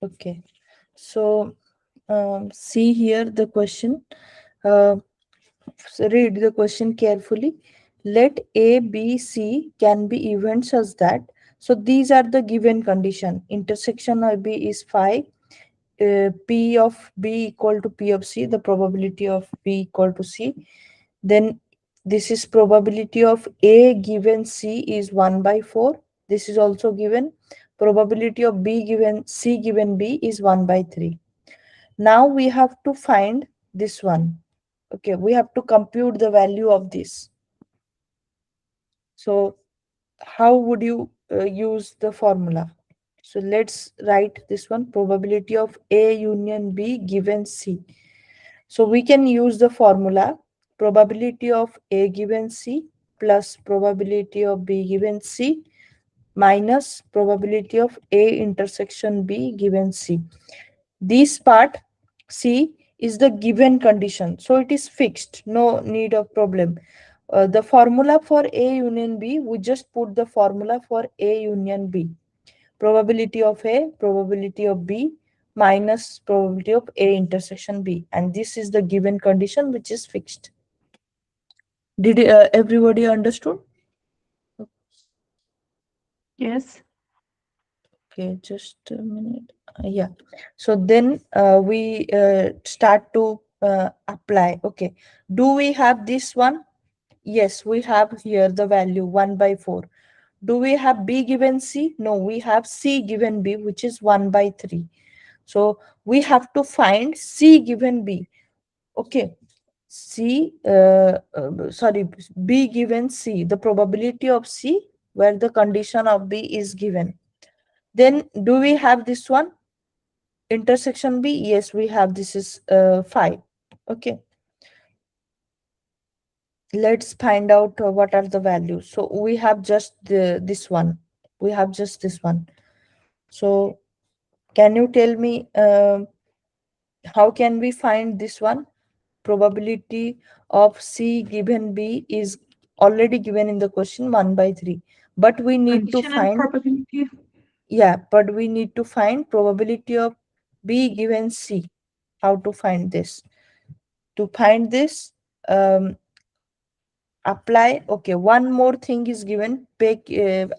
Okay. So see here the question. Uh, Read the question carefully. Let A, B, C can be events such that. So these are the given condition. Intersection of B is 5. P of B equal to P of C. The probability of B equal to C. Then this is probability of A given C is 1 by 4. This is also given. Probability of B given C given B is 1 by 3. Now we have to find this one. Okay, we have to compute the value of this. So how would you use the formula? So let's write this one, probability of A union B given C. So we can use the formula probability of A given C plus probability of B given C minus probability of A intersection B given C. This part C is the given condition, so it is fixed, no need of problem. The formula for A union B, we just put the formula for A union B. Probability of A, probability of B minus probability of A intersection B. And this is the given condition which is fixed. Did everybody understood? Yes. Okay, just a minute. Yeah. So then we start to apply. Okay. Do we have this one? Yes, we have here the value 1 by 4. Do we have B given C? No, we have C given B, which is 1 by 3. So we have to find C given B. Okay. Sorry, B given C, the probability of C where the condition of B is given. Then do we have this one? Intersection B? Yes, we have. This is 5. Okay. Let's find out what are the values. So we have just this one. We have just this one. So can you tell me how can we find this one? Probability of C given B is already given in the question 1 by 3. But we need to Condition and find, probability. yeah, but we need to find probability of B given C. How to find this? To find this, apply. Okay, one more thing is given. Pay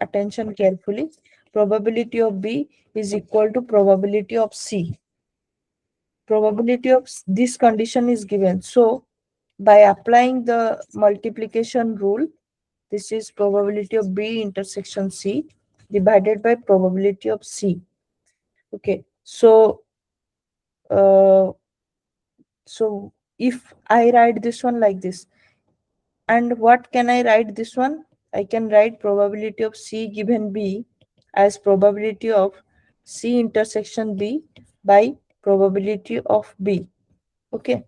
attention carefully. Probability of B is equal to probability of C. Probability of this condition is given. So by applying the multiplication rule, this is probability of B intersection C divided by probability of C. Okay, uh, so if I write this one like this, and what can I write this one? I can write probability of C given B as probability of C intersection B by probability of B. Okay.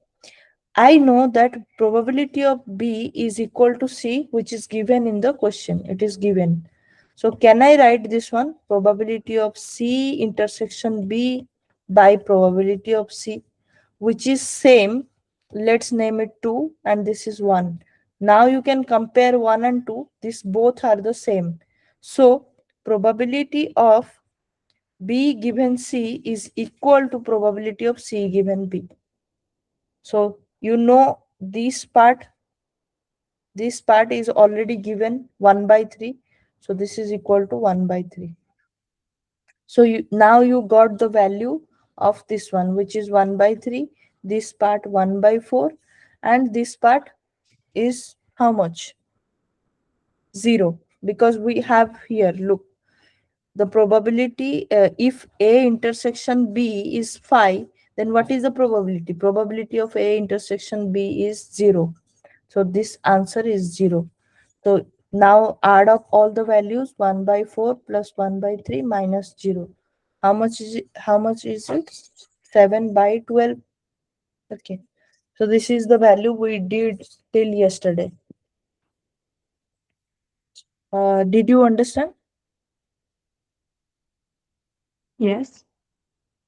I know that probability of B is equal to C, which is given in the question. It is given. So can I write this one? Probability of C intersection B by probability of C, which is same. Let's name it 2 and this is 1. Now you can compare 1 and 2. These both are the same. So probability of B given C is equal to probability of C given B. So you know this part is already given 1 by 3. So this is equal to 1 by 3. So now you got the value of this one, which is 1 by 3. This part 1 by 4. And this part is how much? 0. Because we have here, look, the probability, if A intersection B is 5, then what is the probability? Probability of A intersection B is 0. So this answer is 0. So now add up all the values, 1 by 4 plus 1 by 3 minus 0. How much is it? How much is it? 7 by 12. Okay. So this is the value we did till yesterday. Did you understand? Yes.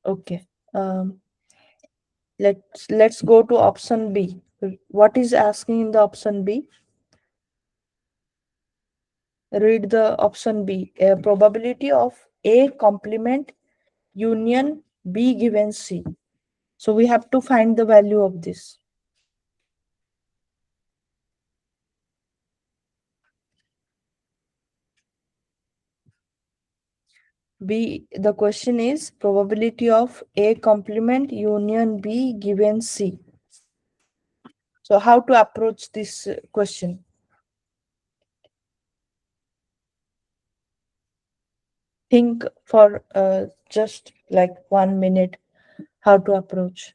Okay. Let's go to option B. What is asking in the option B? Read the option B. A probability of A complement union B given C. So we have to find the value of this. B, the question is probability of A complement union B given C. So how to approach this question? Think for just like 1 minute how to approach.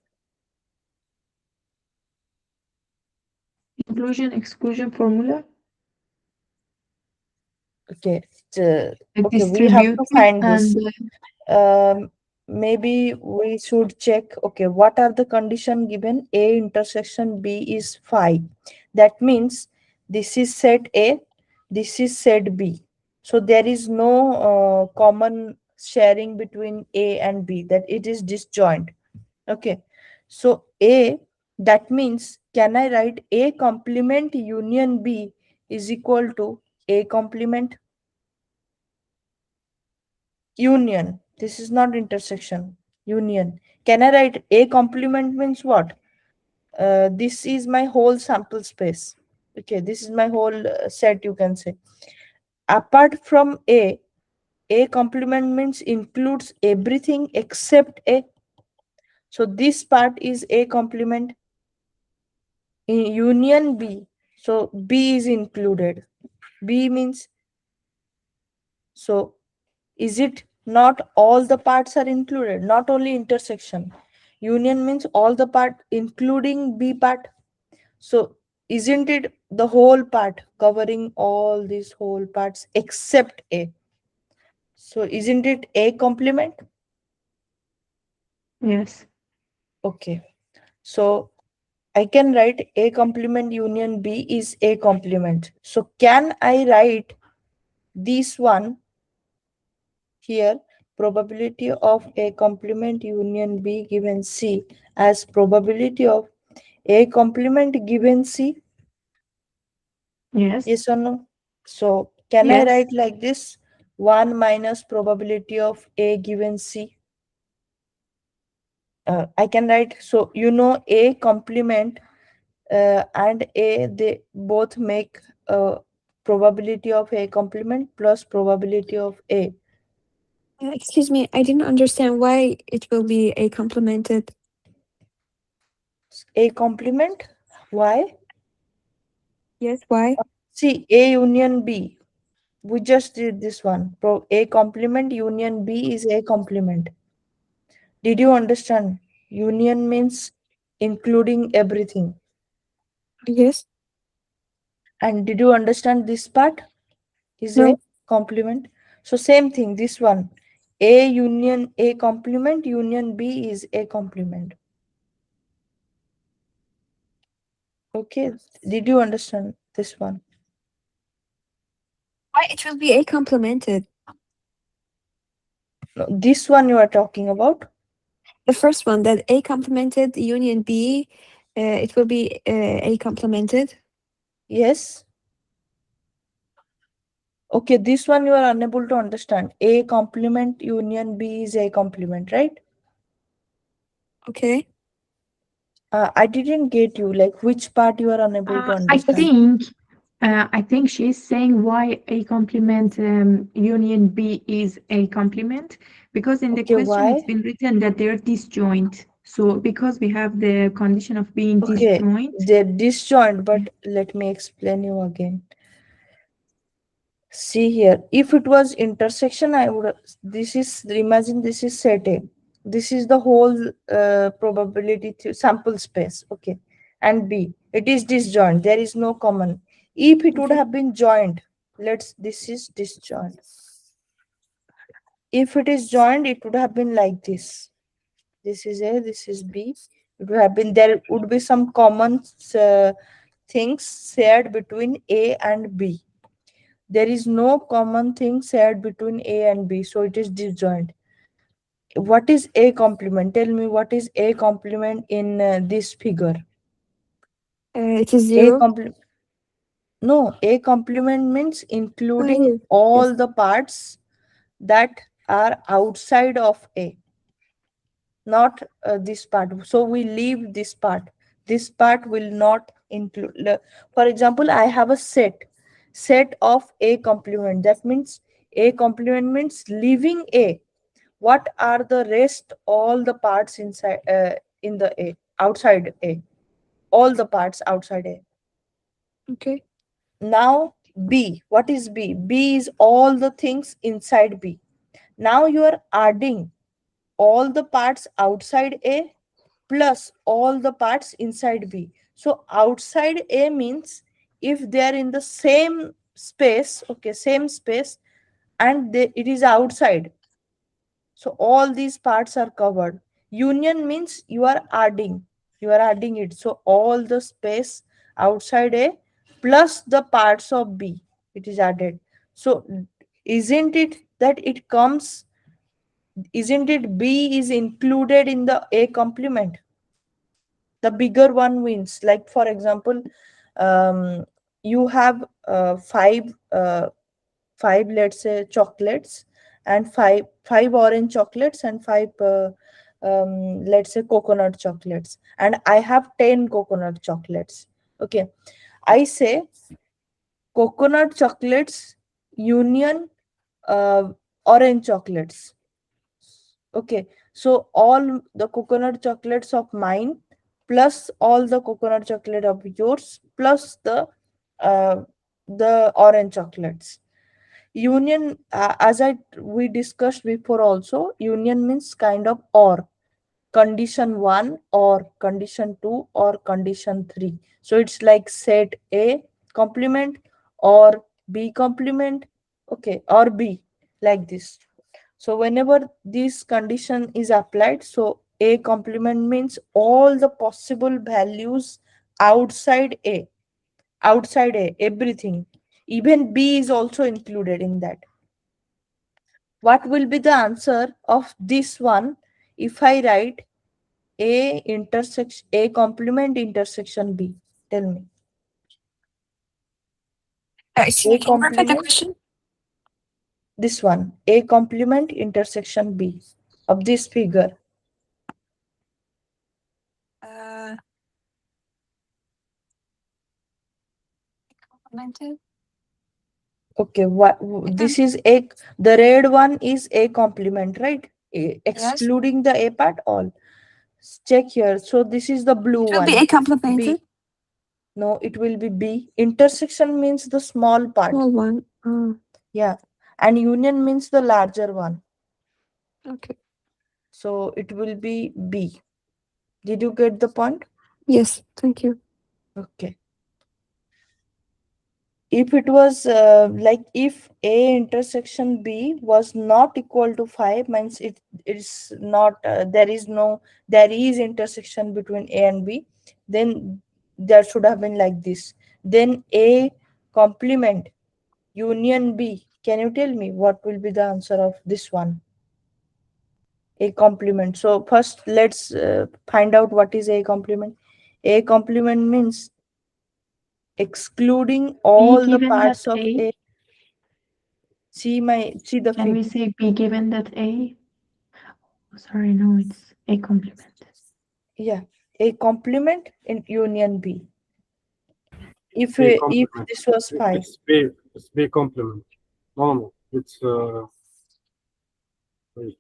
Inclusion exclusion formula. Okay. Okay, we have Distribute to find and this. Um, Maybe we should check, okay, what are the condition given A intersection B is phi. That means this is set A, this is set B. So there is no common sharing between A and B, that it is disjoint. Okay. So A, that means can I write A complement union B is equal to A complement union. This is not intersection. Union. Can I write A complement means what? This is my whole sample space. Okay, this is my whole set, you can say. Apart from A complement means includes everything except A. So this part is A complement. In union B, so B is included. B means, so is it not all the parts are included, not only intersection? Union means all the part including B part. So isn't it the whole part covering all these whole parts except A? So isn't it A complement? yes. Okay. So I can write A complement union B is A complement. So can I write this one here, probability of A complement union B given C as probability of A complement given C? Yes. Yes or no? So can I Yes. write like this? 1 minus probability of A given C. I can write, so you know A complement and A, they both make probability of A complement plus probability of A. Excuse me, I didn't understand why it will be a complemented. A complement, why? Yes, why? See, A union B. We just did this one. A complement union B is A complement. Did you understand? Union means including everything. Yes. And did you understand this part is A No. complement? So same thing, this one. A union A complement union B is A complement. Okay. Did you understand this one? Why it will be a complemented? No, this one you are talking about? The first one, that a complemented union B, it will be a complemented. Yes. Okay, this one you are unable to understand. A complement union B is A complement, right? Okay. I didn't get you. Like which part you are unable to I understand? think I think she's saying why a complement union B is a complement because in the Okay, question it's why? been written that they're disjoint. So because we have the condition of being Okay, disjoint. they're disjoint, but let me explain you again. See here, if it was intersection, I would, this is, imagine this is set A. This is the whole probability sample space, okay. And B, it is disjoint, there is no common. If it would Okay. have been joined, let's, this is disjoint. If it is joined, it would have been like this. This is A, this is B. It would have been, there would be some common things shared between A and B. There is no common thing shared between A and B, so it is disjoint. What is A complement? Tell me what is A complement in this figure. It is A zero. complement. No, A complement means Ah, including here. all Yes. the parts that are outside of A. not this part, so we leave this part. This part will not include for example, I have a set of a complement. That means a complement means leaving a. What are the rest all the parts inside in the a, outside a, all the parts outside a. Okay. Now b, what is b? B is all the things inside b. Now you are adding all the parts outside A plus all the parts inside B. So outside A means if they are in the same space, okay, same space, and it is outside. So all these parts are covered. Union means you are adding it. So all the space outside A plus the parts of B, it is added. So isn't it that it comes, isn't it B is included in the A complement? The bigger one wins. Like for example, you have five, let's say, chocolates, and five orange chocolates, and five let's say coconut chocolates, and I have 10 coconut chocolates. Okay, I say coconut chocolates union orange chocolates. Okay, so all the coconut chocolates of mine plus all the coconut chocolate of yours plus uh, the orange chocolates. Union, as I we discussed before also, union means kind of or condition one or condition two or condition three. So it's like set A complement or B complement, okay, or B, like this. So whenever this condition is applied, so A complement means all the possible values outside A, outside A, everything. Even B is also included in that. What will be the answer of this one if I write A intersection A complement intersection B? Tell me. Excuse A me, can you repeat the complement, question? this one, A complement intersection B of this figure. Uh, Complemented. Okay, what It will, this is a, the red one is A complement, right? yes, Excluding the A part, all. Check here. So this is the blue it will be one. a complemented. B. No, it will be B. Intersection means the small part. Small one. Yeah. And union means the larger one. Okay. So it will be B. Did you get the point? Yes, thank you. Okay. If it was like if A intersection B was not equal to 5, means it is not there is no, there is intersection between A and B, then there should have been like this. Then A complement union B, can you tell me what will be the answer of this one? A complement. So first let's find out what is A complement. A complement means excluding B all the given that parts of A. A. See the Can we fig. say B given that A? Oh, sorry, no, it's a complement. Yeah, A complement in union B. B If complement. this was 5. It's B. It's B complement. No, no. It's wait.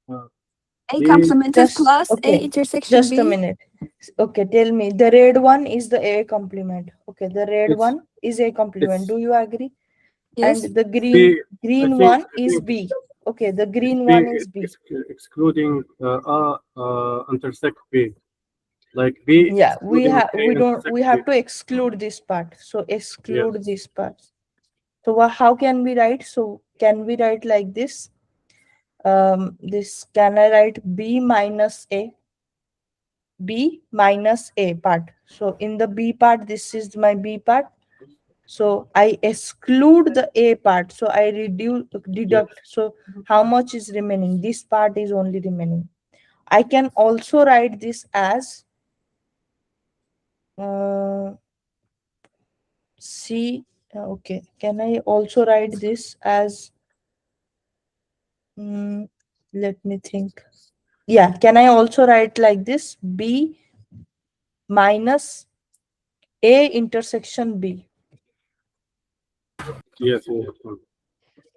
Uh, A B. complemented Just plus A okay. intersection Just a B. minute. Okay, tell me. The red one is the A complement. Okay, the red It's one is A complement. it's Do you agree? Yes. And the B. green one I is think B. Okay, the it's green B one is B. excluding intersect B. Like B Yeah, excluding A we don't, intersect we B. have to exclude this part. So exclude Yes. this part. So how can we write? So can we write like this? This, can I write B minus A? B minus A part. So in the B part, this is my B part. So I exclude the A part. So I Yes. deduct. So how much is remaining? This part is only remaining. I can also write this as uh, C Okay, can I also write this as, mm, let me think. Yeah, can I also write like this? B minus A intersection B. Yes, yes. Yes.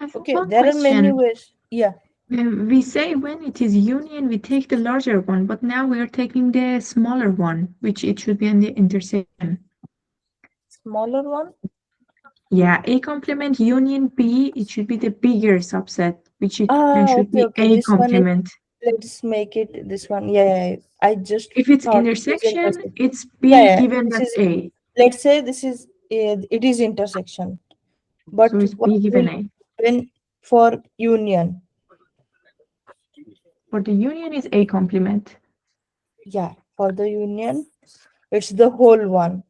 I have Okay, one there are many question. ways. Yeah, We say when it is union, we take the larger one, but now we are taking the smaller one, which it should be in the intersection. smaller one. Yeah, A complement union B, it should be the bigger subset, which it should Okay, be okay. A This one is, complement. let's make it this one. Yeah, yeah, yeah. I just If it's thought it is intersection, intersection. it's Yeah, B yeah. given This that is, A. let's say this is, it is intersection. So But it's what B will given A. happen for union? For the union is A complement. Yeah, for the union, it's the whole one,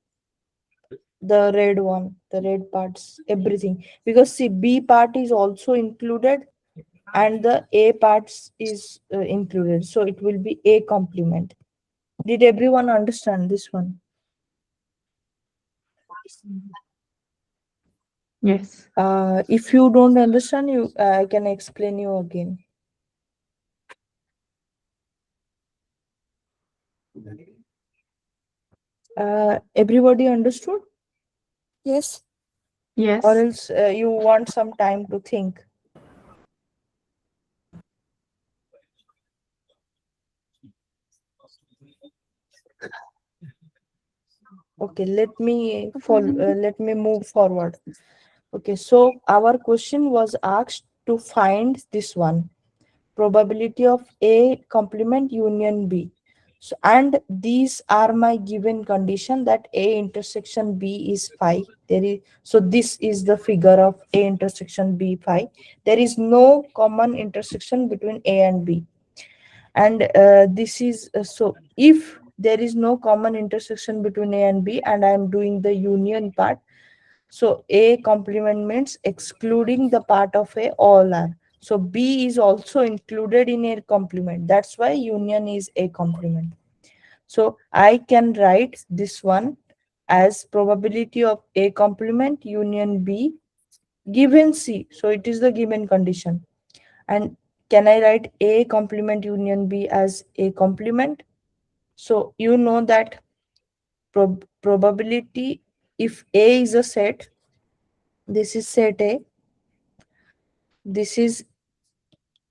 the red one, the red parts, everything. Because see, B part is also included and the A parts is included. So it will be A complement. Did everyone understand this one? Yes. If you don't understand, you I can explain you again. Everybody understood, Yes. or Yes. else you want some time to think? Okay, let me follow. Let me move forward. Okay, so our question was asked to find this one, probability of A complement union B. So, and these are my given condition that A intersection B is phi. There is, so this is the figure of A intersection B phi. There is no common intersection between A and B. And this is so if there is no common intersection between A and B and I am doing the union part, so A complement means excluding the part of A, all are. So B is also included in A complement. That's why union is A complement. So I can write this one as probability of A complement union B given C. So it is the given condition. And can I write A complement union B as A complement? So you know that probability, if A is a set, this is set A, this is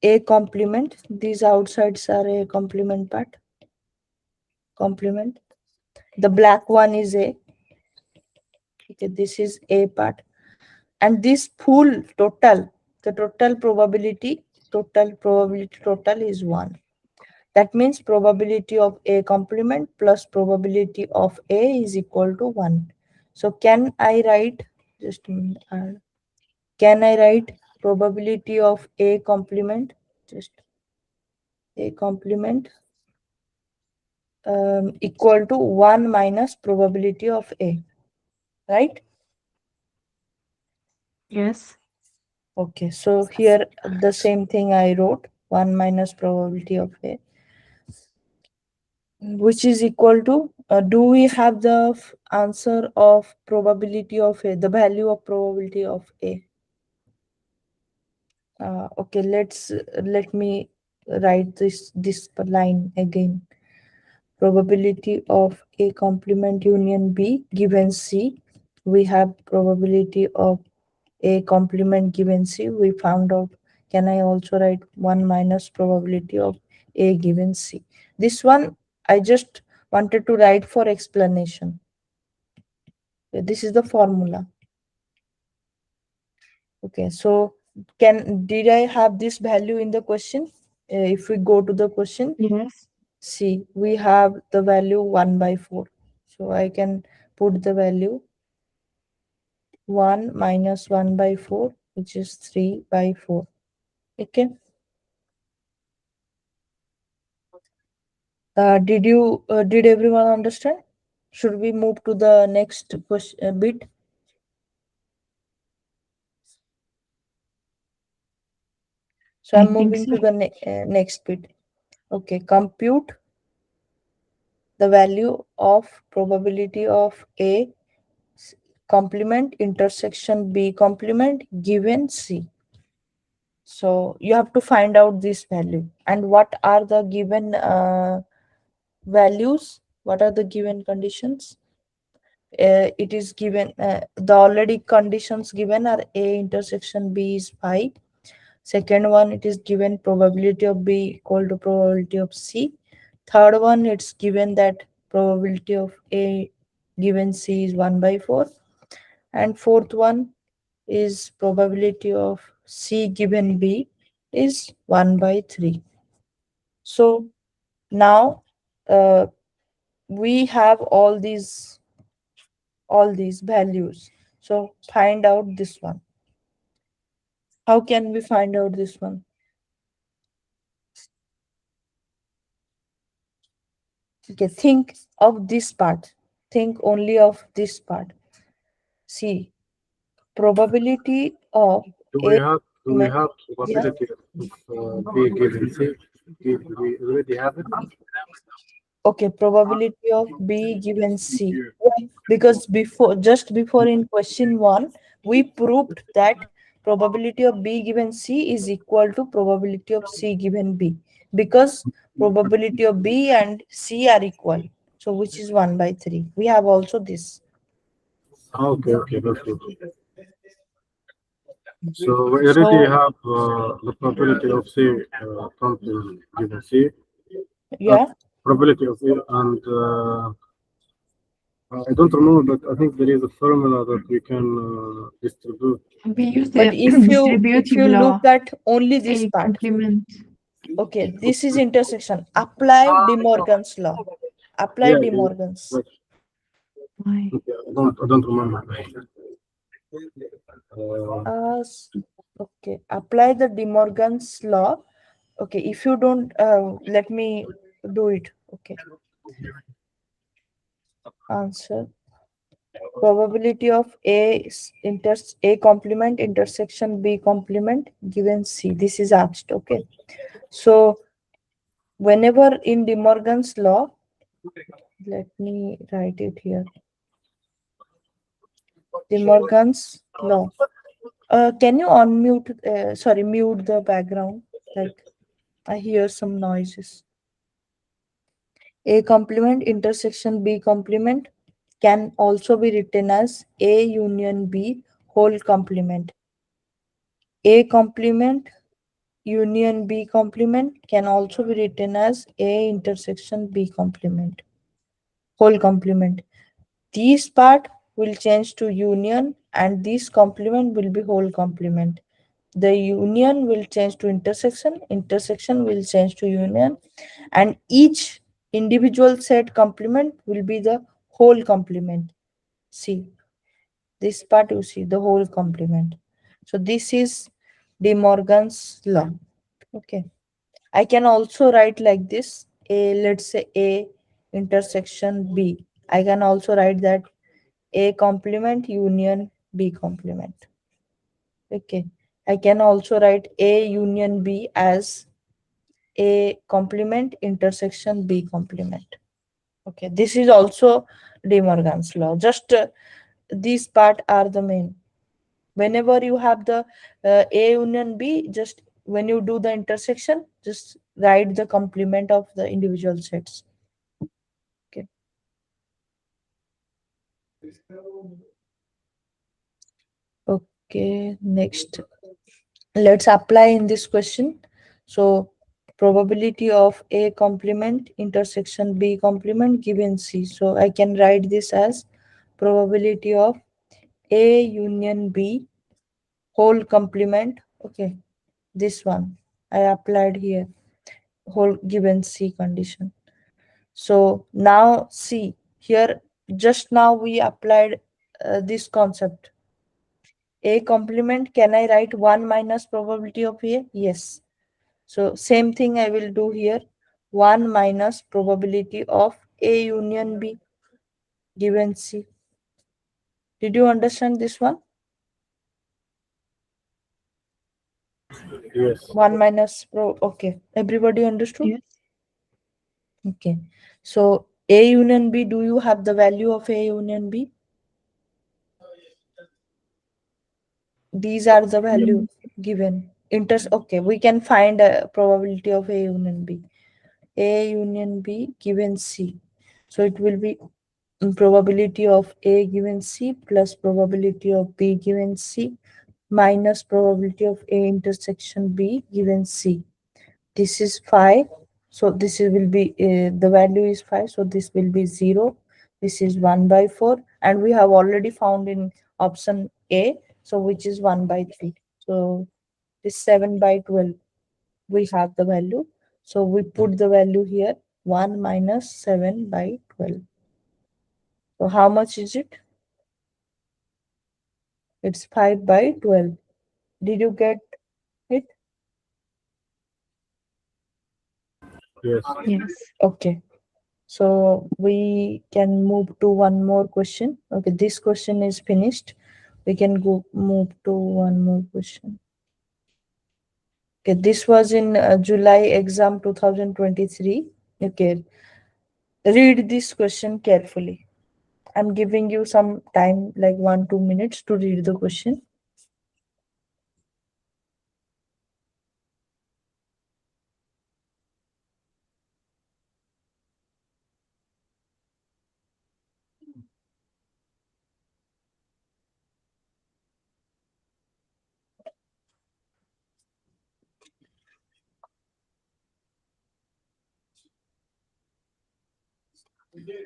A complement, these outsides are A complement part, complement. The black one is A, okay, this is A part. And this full total, the total probability total is 1. That means probability of A complement plus probability of A is equal to 1. So can I write, just a minute, can I write probability of A complement, just A complement equal to 1 minus probability of A, right? Yes. Okay, so here the same thing I wrote, 1 minus probability of A, which is equal to, do we have the answer of probability of A, the value of probability of A? Okay, let me write this line again. Probability of A complement union B given C. We have probability of A complement given C. We found out. Can I also write 1 minus probability of A given C? This one I just wanted to write for explanation. This is the formula. Okay, so did I have this value in the question? If we go to the question, Yes. see, we have the value 1 by 4. So I can put the value 1 minus 1 by 4, which is 3 by 4. Okay. Did everyone understand? Should we move to the next question, bit? So I I'm think moving so. to the next bit. Okay, compute the value of probability of A complement intersection B complement given C. So you have to find out this value. And what are the given values? What are the given conditions? It is given, the already conditions given are A intersection B is 5. Second one, it is given probability of B equal to probability of C. Third one, it's given that probability of A given C is 1 by 4. And fourth one is probability of C given B is 1 by 3. So now uh, we have all these values. So find out this one. How can we find out this one? Okay, think of this part. Think only of this part. See, probability of Do we A have element. Yeah. probability of B given C? We already have it. Okay, probability of B given C. Why? Because just before in question 1, we proved that probability of B given C is equal to probability of C given B. Because probability of B and C are equal. So which is 1 by 3. We have also this. Okay, okay, that's good. So we already So have the probability of C something given C, uh, yeah. probability of A, and I don't remember, but I think there is a formula that we can distribute. We use But the if you distributive look law, at only this A part, complement. okay, this is intersection. Apply De Morgan's law. Apply Yeah, De yeah, Morgan's. but Why? okay, I don't remember. Uh, Okay, apply the De Morgan's law. Okay, if you don't, let me do it. Okay, answer. Probability of A complement intersection B complement given C. This is asked. Okay, so whenever in De Morgan's law, let me write it here. De Morgan's law. Can you unmute? Sorry, mute the background. Like I hear some noises. A complement intersection B complement can also be written as A union B whole complement. A complement union B complement can also be written as A intersection B complement whole complement. This part will change to union and this complement will be whole complement. The union will change to intersection will change to union, and each individual set complement will be the whole complement. See, this part you see the whole complement. So this is De Morgan's law. Okay, I can also write like this. Let's say A intersection B. I can also write that A complement union B complement. Okay, I can also write A union B as A complement intersection B complement. Okay, this is also De Morgan's law. Just these part are the main. Whenever you have the A union B, just when you do the intersection, just write the complement of the individual sets. Okay. Okay, next. Let's apply in this question. So probability of A complement intersection B complement given C. So I can write this as probability of A union B whole complement. Okay, this one I applied here, whole given C condition. So now see here, just now we applied this concept. A complement, can I write 1 minus probability of A? Yes. So same thing I will do here. 1 minus probability of A union B given C. Did you understand this one? yes. 1 minus pro. Okay. Everybody understood? Yes. Okay. So A union B, do you have the value of A union B? These are the value given. Okay, we can find a probability of A union B. A union B given C. So it will be probability of A given C plus probability of B given C minus probability of A intersection B given C. This is 5. So this will be, the value is 5. So this will be 0. This is 1 by 4. And we have already found in option A. So which is 1 by 3. So this 7 by 12, we have the value. So we put the value here, 1 minus 7 by 12. So how much is it? It's 5 by 12. Did you get it? Yes. Yes. Okay. So we can move to one more question. Okay, this question is finished. We can go move to one more question. Okay, this was in July exam 2023. Okay, read this question carefully. I'm giving you some time, like 1-2 minutes, to read the question.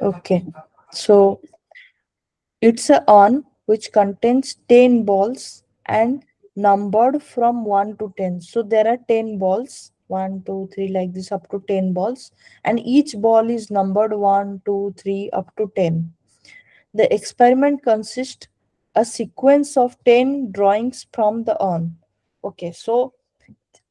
Okay, so it's a on which contains 10 balls and numbered from 1 to 10. So there are 10 balls, 1, 2, 3, like this, up to 10 balls, and each ball is numbered 1, 2, 3, up to 10. The experiment consists a sequence of 10 drawings from the on. Okay, so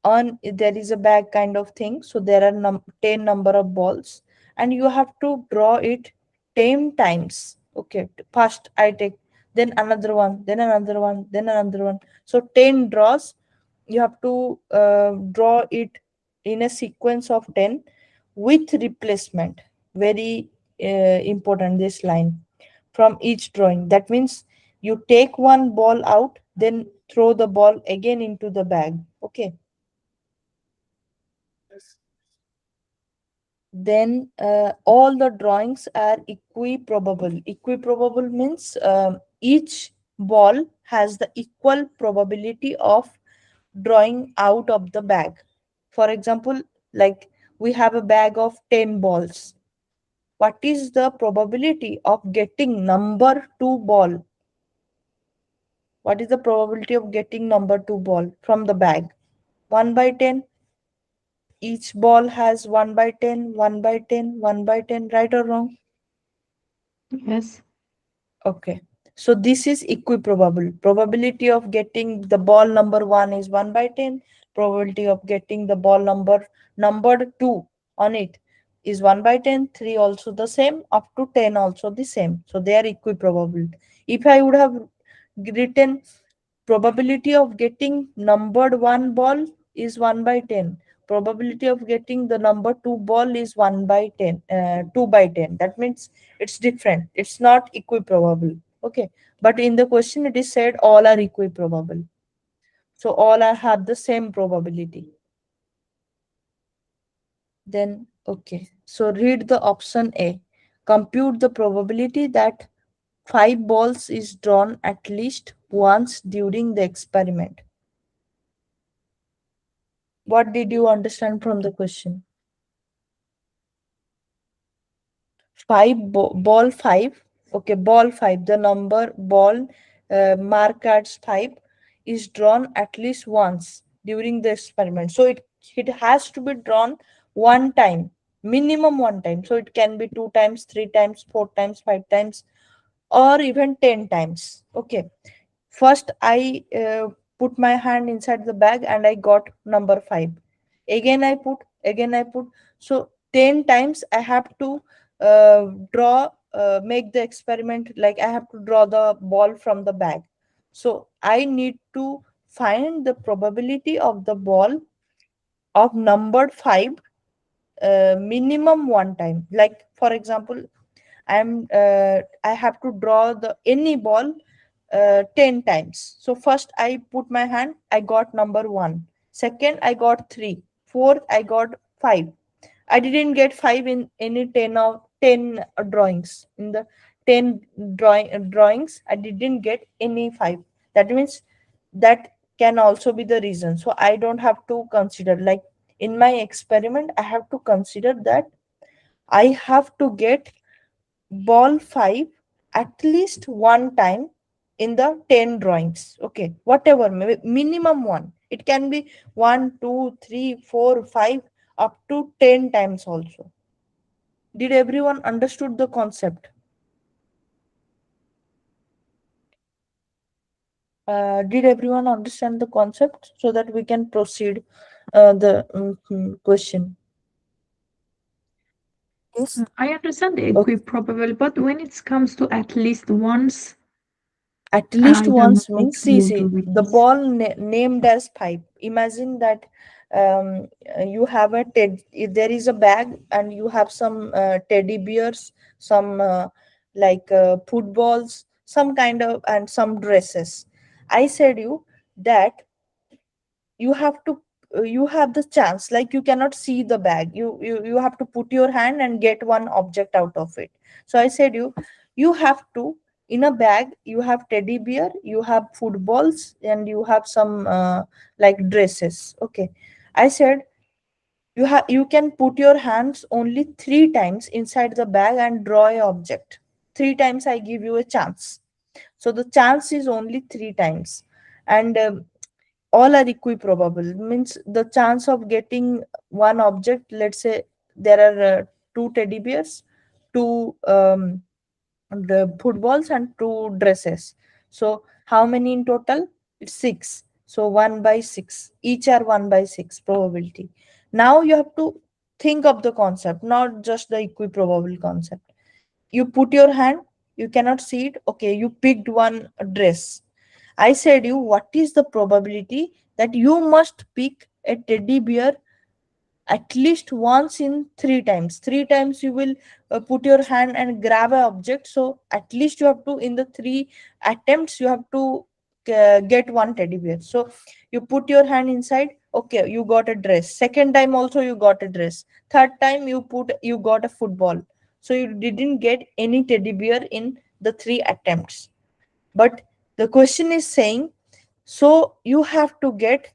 on there is a bag kind of thing, so there are 10 number of balls and you have to draw it 10 times. Okay, first I take, then another one, then another one, then another one. So 10 draws, you have to draw it in a sequence of 10 with replacement. Very important, this line, from each drawing. That means you take one ball out, then throw the ball again into the bag. Okay, then all the drawings are equiprobable. Equiprobable means each ball has the equal probability of drawing out of the bag. For example, like we have a bag of 10 balls. What is the probability of getting number 2 ball? What is the probability of getting number 2 ball from the bag? 1 by 10. Each ball has 1 by 10, 1 by 10, 1 by 10, right or wrong? Yes. Okay. So this is equiprobable. Probability of getting the ball number 1 is 1 by 10. Probability of getting the ball numbered 2 on it is 1 by 10. 3 also the same. Up to 10 also the same. So they are equiprobable. If I would have written probability of getting numbered 1 ball is 1 by 10. Probability of getting the number 2 ball is 1 by 10, 2 by 10. That means it's different. It's not equiprobable. Okay, but in the question it is said all are equiprobable. So all are have the same probability. Then okay, so read the option A. Compute the probability that 5 balls is drawn at least once during the experiment. What did you understand from the question? 5 ball 5. Okay, ball 5, the number ball marked as 5 is drawn at least once during the experiment. So it has to be drawn one time, minimum one time. So it can be 2 times, 3 times, 4 times, 5 times, or even 10 times. Okay, first I put my hand inside the bag and I got number 5. Again I put. So 10 times I have to draw, make the experiment, like I have to draw the ball from the bag. So I need to find the probability of the ball of numbered 5 minimum one time. Like for example, I have to draw the any ball 10 times. So first I put my hand, I got number 1. Second, I got 3. Fourth, I got 5. I didn't get 5 in any 10 drawings. In the 10 drawings, I didn't get any 5. That means that can also be the reason. So I don't have to consider, like in my experiment, I have to consider that I have to get ball 5 at least one time in the 10 drawings. Okay, whatever, minimum one. It can be 1, 2, 3, 4, 5, up to 10 times also. Did everyone understood the concept? Did everyone understand the concept so that we can proceed the question? Yes. I understand the Okay. equiprobable, but when it comes to at least once, At least I don't know once how means, see, to do see, with the this. ball named as 5. Imagine that you have a if there is a bag and you have some teddy bears, some footballs, some kind of, and some dresses. I said you that you have to you have the chance, like you cannot see the bag, you have to put your hand and get one object out of it. So I said you have to, in a bag you have teddy bear, you have footballs, and you have some dresses. Okay, I said you can put your hands only 3 times inside the bag and draw a object. 3 times I give you a chance. So the chance is only 3 times. And all are equiprobable, means the chance of getting one object, let's say there are two teddy bears, two the footballs, and two dresses. So how many in total? It's 6. So 1 by 6, each are 1 by 6 probability. Now you have to think of the concept, not just the equiprobable concept. You put your hand, you cannot see it. Okay, you picked one dress. I said you, what is the probability that you must pick a teddy bear at least once in 3 times? 3 times you will put your hand and grab an object. So at least you have to, in the 3 attempts, you have to get one teddy bear. So you put your hand inside. Okay, you got a dress. Second time also you got a dress. Third time you got a football. So you didn't get any teddy bear in the 3 attempts. But the question is saying, so you have to get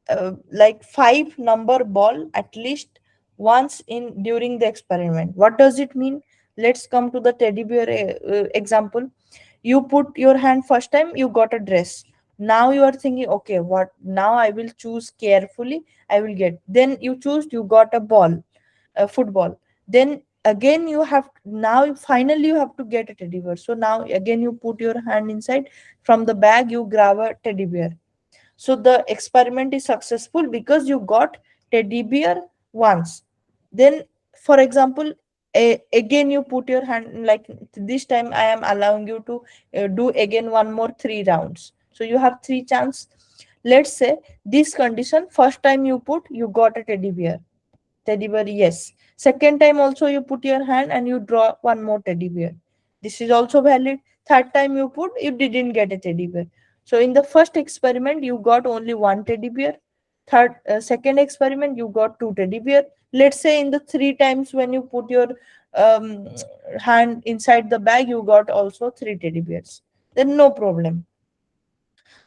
5 number ball at least once in during the experiment. What does it mean? Let's come to the teddy bear example. You put your hand first time, you got a dress. Now you are thinking, okay, what now? I will choose carefully, I will get. Then you choose, you got a ball, a football. Then again you have, now finally you have to get a teddy bear. So now again you put your hand inside, from the bag you grab a teddy bear. So the experiment is successful because you got teddy bear once. Then, for example, again you put your hand, like this time I am allowing you to do again one more 3 rounds. So you have 3 chance. Let's say this condition, first time you put, you got a teddy bear. Teddy bear, yes. Second time also you put your hand and you draw one more teddy bear. This is also valid. Third time you put, you didn't get a teddy bear. So in the first experiment, you got only one teddy bear. Second experiment, you got two teddy bear. Let's say in the 3 times when you put your um, hand inside the bag, you got also 3 teddy bears. Then no problem.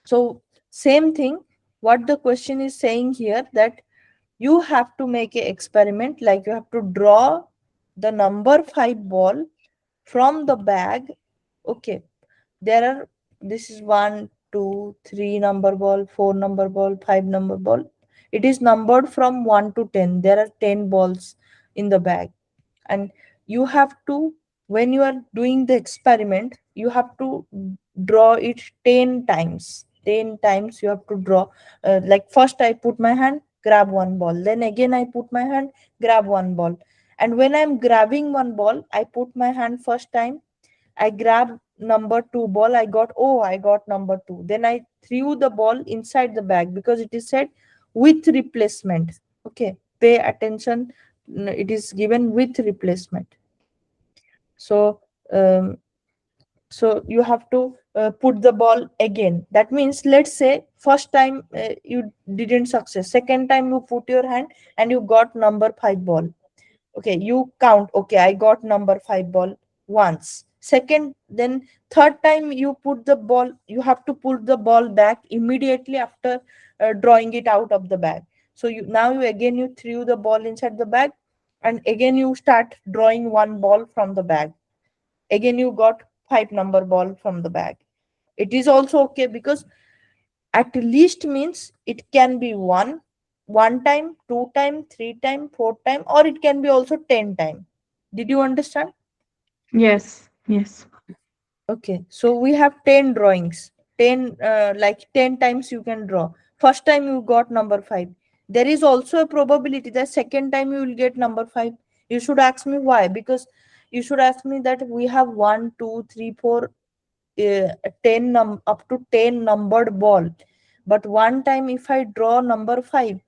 So same thing. What the question is saying here, that you have to make an experiment, like you have to draw the number 5 ball from the bag. Okay, there are, this is 1, 2, 3 number ball, 4 number ball, 5 number ball. It is numbered from 1 to 10. There are 10 balls in the bag. And you have to, when you are doing the experiment, you have to draw it 10 times. 10 times you have to draw. Like first I put my hand, grab one ball, then again I put my hand, grab one ball. And when I'm grabbing one ball, I put my hand first time, I grab number 2 ball, I got, oh, I got number 2. Then I threw the ball inside the bag because it is said with replacement. Okay, pay attention. It is given with replacement. So So you have to put the ball again. That means, let's say first time you didn't success, second time you put your hand and you got number 5 ball. Okay, you count, okay, I got number 5 ball once. Second, then third time you put the ball, you have to put the ball back immediately after drawing it out of the bag. So you now you again you threw the ball inside the bag, and again you start drawing one ball from the bag. Again you got 5 number ball from the bag. It is also okay, because at least means it can be one time, two time, three time, four time, or it can be also 10 time. Did you understand? Yes, yes. Okay, so we have 10 drawings. 10 like 10 times you can draw. First time you got number 5. There is also a probability that second time you will get number 5. You should ask me why, because you should ask me that we have 1 2 3 4 up to 10 numbered ball, but one time if I draw number 5,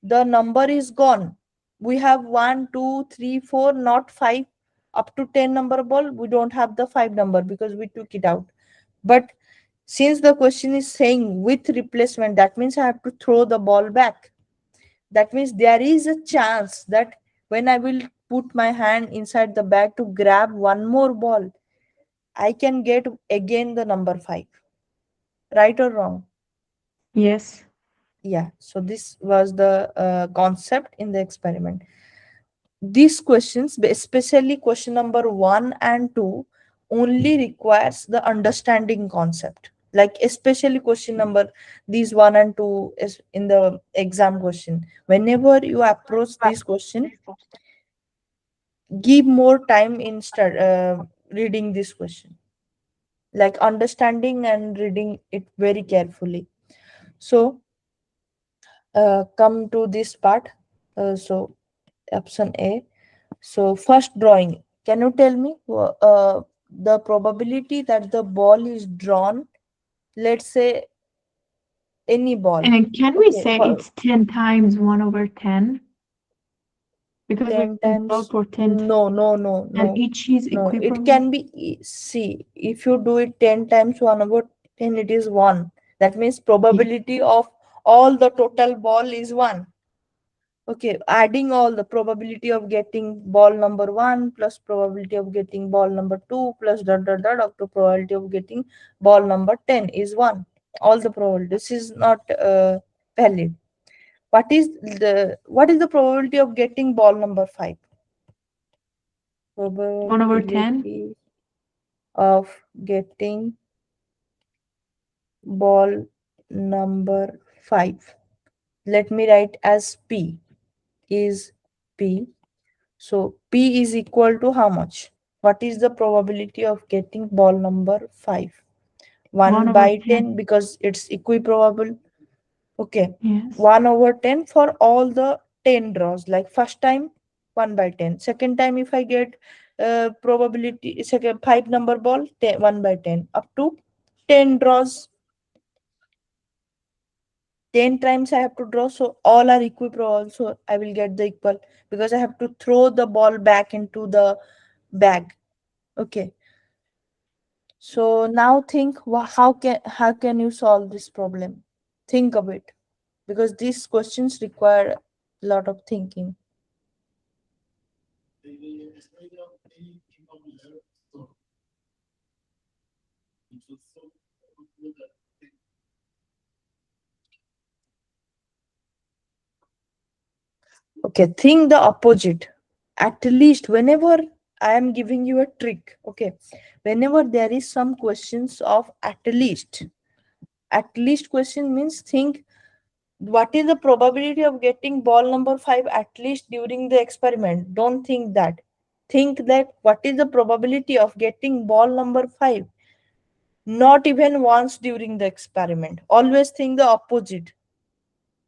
the number is gone. We have 1 2 3 4, not 5. Up to 10 number ball, we don't have the 5 number because we took it out. But since the question is saying with replacement, that means I have to throw the ball back. That means there is a chance that when I will put my hand inside the bag to grab one more ball, I can get again the number 5. Right or wrong? Yes. Yeah, so this was the concept in the experiment. These questions, especially question number 1 and 2, only requires the understanding concept. Like especially question number, these 1 and 2 is in the exam question. Whenever you approach this question, give more time in reading this question, like understanding and reading it very carefully. So come to this part. So option A. So first drawing. Can you tell me the probability that the ball is drawn? Let's say any ball. And can we Okay, say for it's 10 times 1 over 10? Because we 10 draw times. for 10 No, no, no, and no, each is no. It equivalent. can be see, if you do it 10 times 1 over 10, it is 1. That means Yeah. probability of all the total ball is 1. Okay, adding all the probability of getting ball number 1 plus probability of getting ball number 2 plus dot dot dot up to probability of getting ball number 10 is 1. All the probability. This is not valid. What is the probability of getting ball number 5? 1 over 10? Probability of getting ball number 5. Let me write as P is P. So P is equal to how much? What is the probability of getting ball number 5? 1 1 over by 10. 10 because it's equiprobable. Okay. Yes. 1 over 10 for all the 10 draws. Like first time 1 by 10. Second time if I get probability second 5 number ball 10, 1 by 10 up to 10 draws. 10 times I have to draw, so all are equiprobable, so I will get the equal because I have to throw the ball back into the bag. Okay, so now think how can you solve this problem? Think of it, because these questions require a lot of thinking. Okay, think the opposite. At least whenever I am giving you a trick, okay, whenever there is some questions of at least question means think what is the probability of getting ball number 5 at least during the experiment. Don't think that. Think that what is the probability of getting ball number 5 not even once during the experiment. Always think the opposite.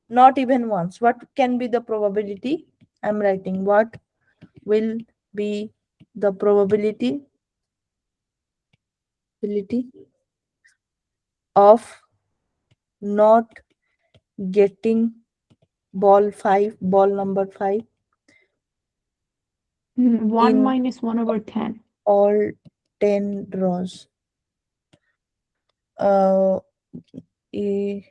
Not even once. What can be the probability? I'm writing what will be the probability of not getting ball number 5 1 in minus 1 over 10. all 10 draws. uh, i-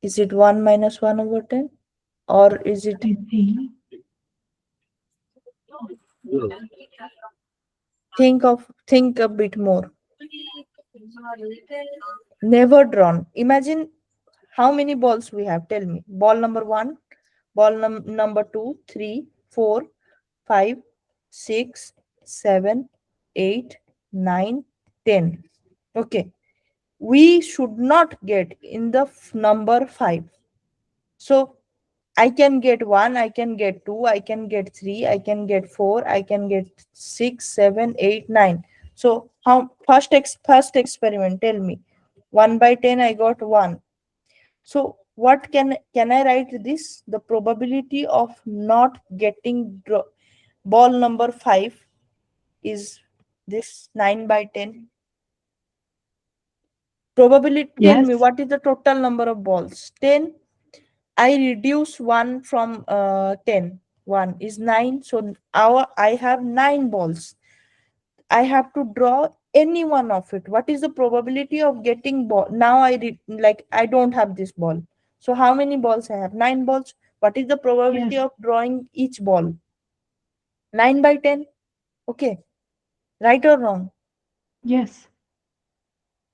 is it 1 minus 1 over 10, or is it, I think. Zero. think a bit more. Never drawn. Imagine how many balls we have. Tell me. Ball number 1, ball number 2, 3, 4, 5, 6, 7, 8, 9, 10. Okay. We should not get in the number 5. So I can get 1, I can get 2, I can get 3, I can get 4, I can get 6, 7, 8, 9. So how first experiment, tell me. 1 by 10 I got 1. So what can I write this? The probability of not getting ball number 5 is this 9 by 10. Probability, tell me Yes. what is the total number of balls? 10. I reduce 1 from 10. 1 is 9. So I have 9 balls. I have to draw any one of it. What is the probability of getting ball? Now like I don't have this ball. So how many balls I have? 9 balls. What is the probability Yes. of drawing each ball? 9 by 10. Okay. Right or wrong? Yes.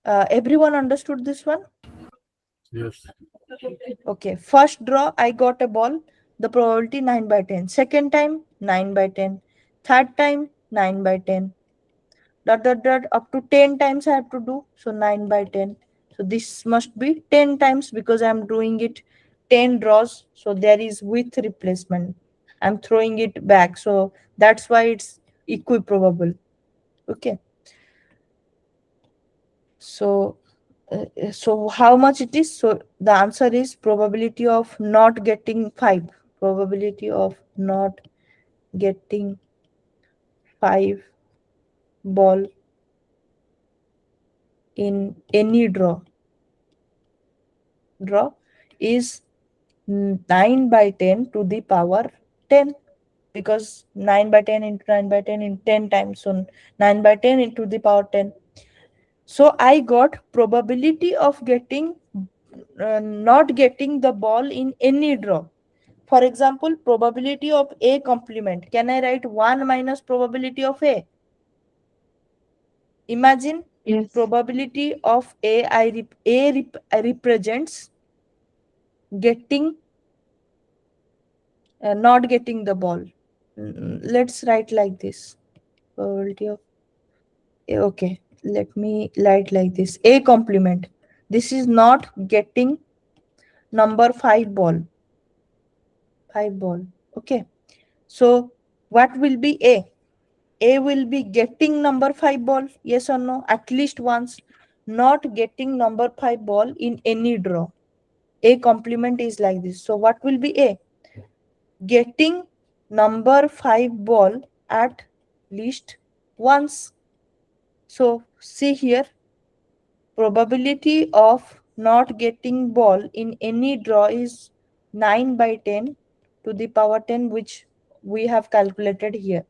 Everyone understood this one? Yes. Okay. First draw, I got a ball. The probability 9 by 10. Second time, 9 by 10. Third time, 9 by 10. Dot dot dot, up to 10 times I have to do. So 9 by 10. So this must be 10 times because I'm doing it 10 draws. So there is with replacement. I'm throwing it back. So that's why it's equiprobable. Okay. So so how much it is? So the answer is probability of not getting 5. Probability of not getting 5 ball in any draw is 9 by 10 to the power 10, because 9 by 10 into 9 by 10 in 10 times, so 9 by 10 into the power 10. So I got probability of getting not getting the ball in any draw. For example, probability of A complement, can I write 1 minus probability of A? Imagine Yes. probability of represents getting not getting the ball. Let's write like this. Probability of okay. Let me write like this. A complement. This is not getting number 5 ball. 5 ball. Okay. So what will be A? A will be getting number 5 ball. Yes or no? At least once. Not getting number 5 ball in any draw. A complement is like this. So what will be A? Getting number 5 ball at least once. So see here, probability of not getting ball in any draw is 9 by 10 to the power 10, which we have calculated here.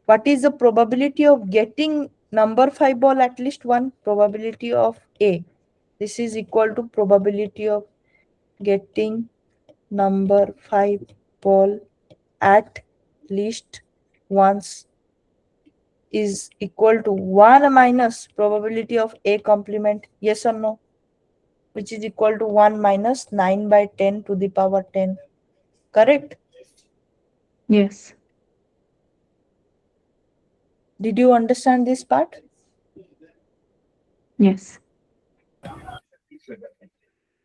What is the probability of getting number 5 ball at least one? Probability of A. This is equal to probability of getting number 5 ball at least once is equal to 1 minus probability of A complement. Yes or no? Which is equal to 1 minus 9 by 10 to the power 10. Correct? Yes. Did you understand this part? Yes.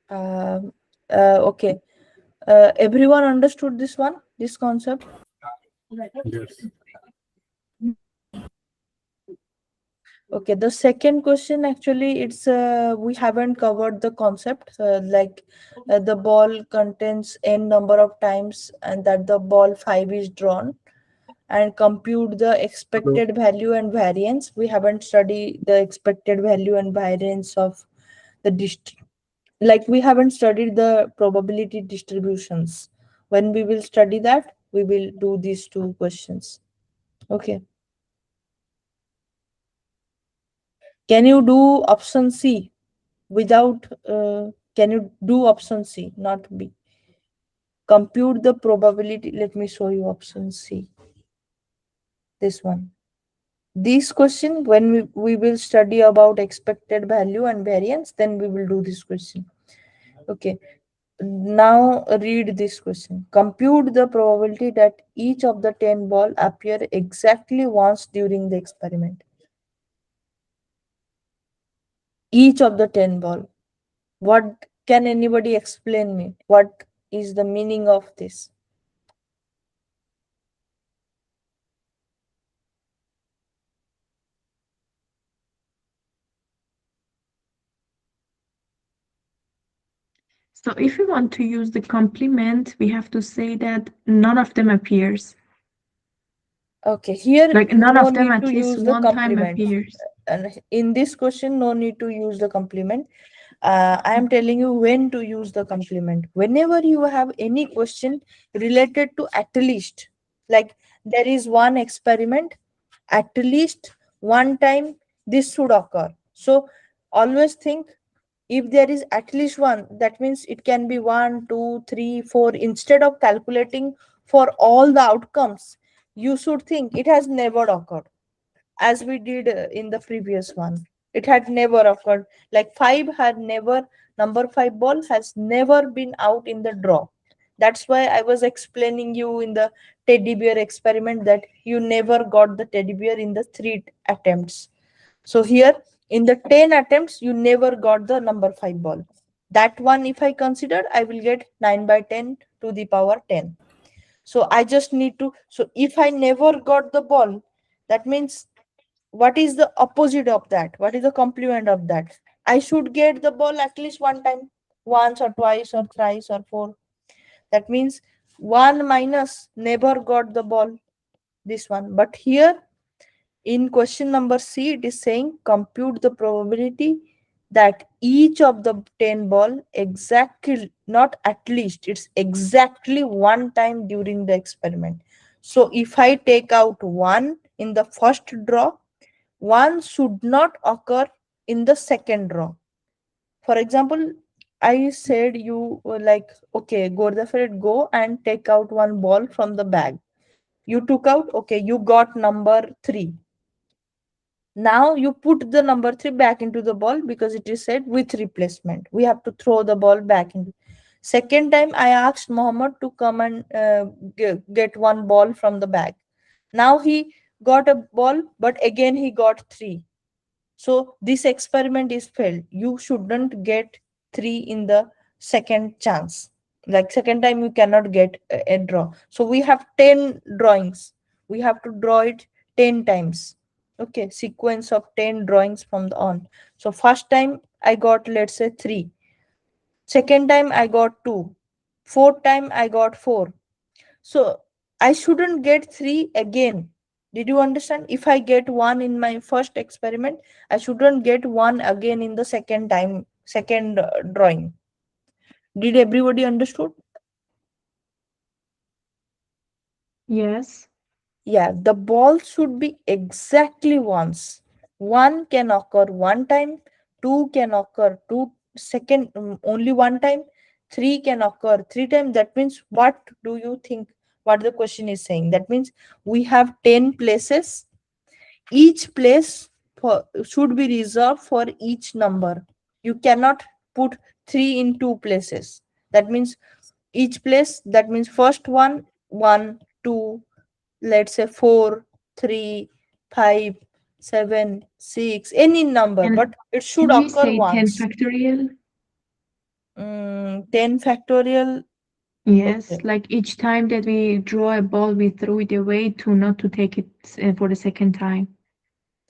Um, okay. Everyone understood this one, this concept? Yes. Okay, the second question actually it's we haven't covered the concept, like the ball contains n number of times and that the ball 5 is drawn, and compute the Hello. expected value and variance. We haven't studied the expected value and variance of the like we haven't studied the probability distributions. When we will study that, we will do these two questions. Okay. Can you do option C without, can you do option C, not B? Compute the probability. Let me show you option C. This one. This question, when we will study about expected value and variance, then we will do this question. Okay. Now read this question. Compute the probability that each of the 10 ball appear exactly once during the experiment. Each of the 10 ball. What can anybody explain me? What is the meaning of this? So if we want to use the complement, we have to say that none of them appears. Okay, here Like none no of them need to at least use the one time complement. appears. And in this question, no need to use the complement. I am telling you when to use the complement. Whenever you have any question related to at least, like there is one experiment, at least one time this should occur. So always think, if there is at least one, that means it can be one, two, three, four. Instead of calculating for all the outcomes, you should think it has never occurred, as we did in the previous one. It had never occurred. Like five had never, number five ball has never been out in the draw. That's why I was explaining you in the teddy bear experiment that you never got the teddy bear in the three attempts. So here in the 10 attempts, you never got the number five ball. That one, if I consider, I will get 9 by 10 to the power 10. So I just need to, so if I never got the ball, that means what is the opposite of that? What is the complement of that? I should get the ball at least one time, once or twice or thrice or four. That means one minus never got the ball, this one. But here in question number C, it is saying compute the probability that each of the 10 ball exactly, not at least, it's exactly one time during the experiment. So if I take out one in the first draw, one should not occur in the second draw. For example, I said you were like, okay, go the Fred, go and take out one ball from the bag. You took out, okay, you got number three. Now you put the number three back into the ball because it is said with replacement. We have to throw the ball back in. Second time, I asked Mohammed to come and get one ball from the bag. Now he got a ball, but again he got three. So this experiment is failed. You shouldn't get three in the second chance. Like second time you cannot get a draw. So we have 10 drawings. We have to draw it 10 times. Okay, sequence of 10 drawings from the on. So first time I got, let's say, three. Second time I got two. Fourth time I got four. So I shouldn't get three again. Did you understand? If I get one in my first experiment, I shouldn't get one again in the second time, second drawing. Did everybody understood? Yes. Yeah, the ball should be exactly once. One can occur one time, two can occur only one time, three can occur three times. That means, what do you think? What the question is saying? That means we have 10 places. Each place should be reserved for each number. You cannot put three in two places. That means each place, that means first one, one, two, let's say four, three, five, seven, six, any number, And but it should can we occur say 10 once. factorial? 10 factorial. Yes, Okay. like each time that we draw a ball, we throw it away to not to take it for the second time.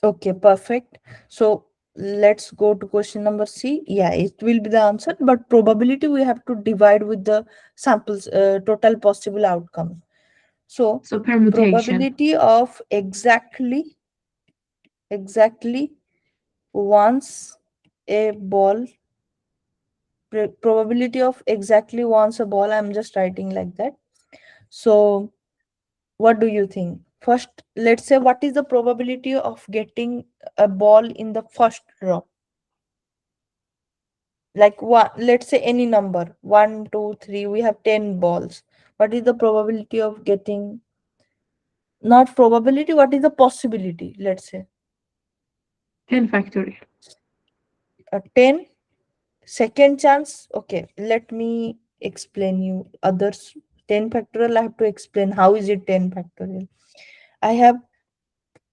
Okay, perfect. So let's go to question number C. Yeah, it will be the answer, but probability we have to divide with the samples, total possible outcome. So So permutation. probability of exactly once a ball, probability of exactly once a ball, I'm just writing like that. So what do you think? First, let's say what is the probability of getting a ball in the first row? Like one, let's say any number, 1 2 3, we have 10 balls. What is the probability of getting, not probability, what is the possibility, let's say 10 factorial. a 10 second chance. Okay, let me explain you others. 10 factorial, I have to explain how is it 10 factorial. I have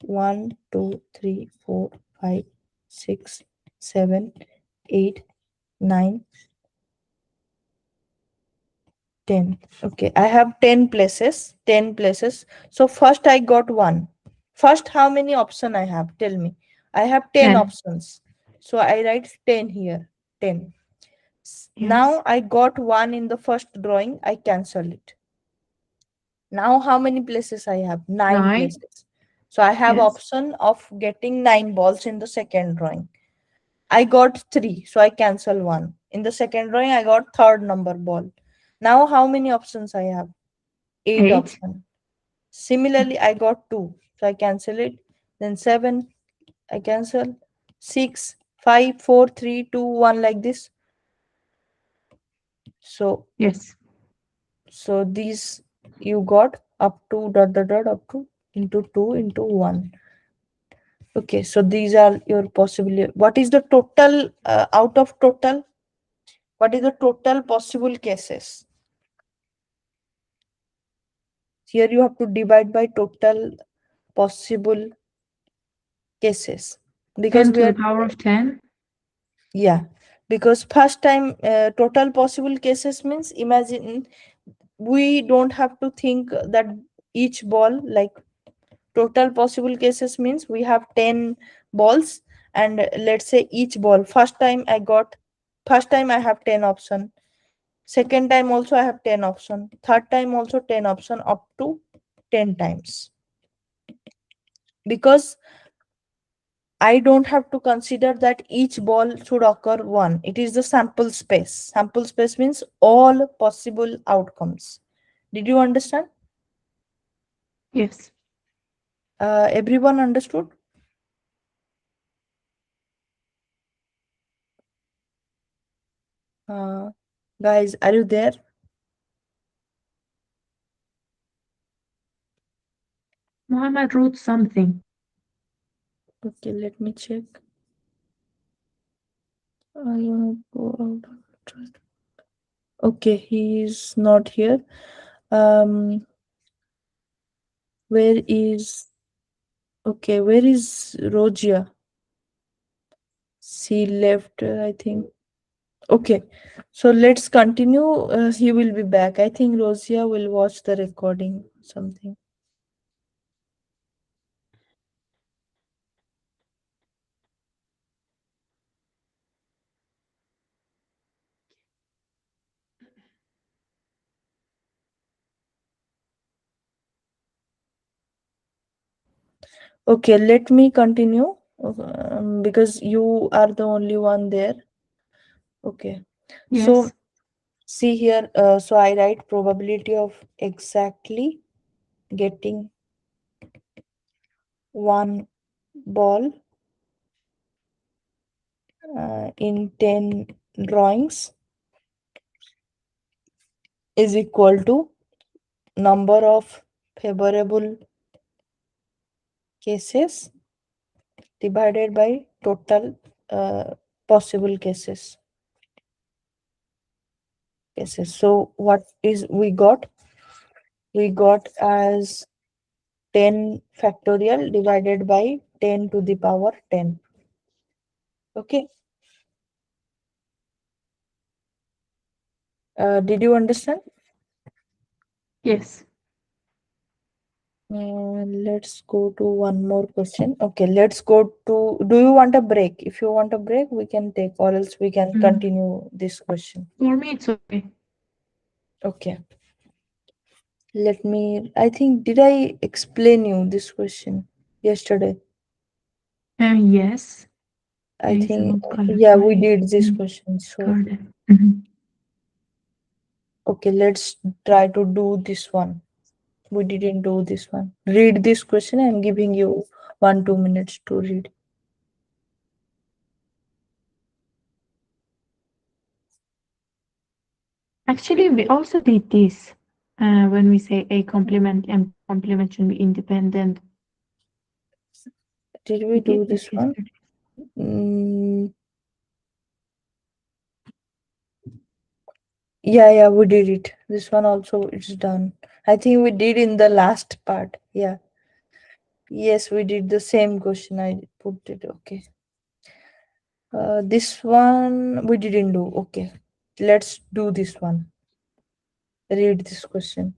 1 2 3 4 5 6 7 8 9 10. Okay, I have 10 places. 10 places. So first I got one. First, how many option I have? Tell me. I have 10 10. options. So I write 10 here. 10. Yes. Now I got one in the first drawing. I cancel it. Now how many places I have? 9 9. places. So I have Yes. option of getting 9 balls in the second drawing. I got 3, so I cancel one. In the second drawing, I got third number ball. Now how many options I have? 8 8. option. Similarly, I got 2, so I cancel it. Then 7, I cancel. 6, 5, 4, 3, 2, 1, like this. So Yes. so these you got up to dot dot dot up to into 2 into 1. Okay, so these are your possible. What is the total out of total? What is the total possible cases? Here you have to divide by total possible cases, because 10 we to the are, power of 10. yeah, because first time total possible cases means, imagine, we don't have to think that each ball, like total possible cases means we have 10 balls, and let's say each ball, first time I have 10 option, second time also I have 10 option, third time also 10 option, up to 10 times. Because I don't have to consider that each ball should occur one. It is the sample space. Sample space means all possible outcomes. Did you understand? Yes. Everyone understood? Uh, Guys, are you there? Muhammad wrote something. Okay, let me check. I wanna go out. Okay, he is not here. Um, where is, okay? Where is Rogia? She left, I think. Okay, so let's continue. He will be back. I think Rosia will watch the recording. Something. Okay, let me continue because you are the only one there. Okay, so Yes. see here. So I write probability of exactly getting one ball in 10 drawings is equal to number of favorable cases divided by total possible cases. So what is we got? We got as 10 factorial divided by 10 to the power 10. Okay. Did you understand? Yes. Let's go to one more question. Okay, let's go to. Do you want a break? If you want a break, we can take, or else we can Mm. continue this question. For me, it's okay. Okay. Let me. I think, did I explain you this question yesterday? Yes. I There is a think, gold color yeah, we flying did this in question. So, garden. Mhm. okay, let's try to do this one. We didn't do this one. Read this question. I'm giving you 1 2 minutes to read. Actually, we also did this when we say A complement and B complement should be independent. Did We we did do this this one? yesterday. Mm, yeah, we did it. This one also it's done. I think we did in the last part. Yeah. Yes, we did the same question. I put it. Okay. This one we didn't do. Okay. Let's do this one. Read this question.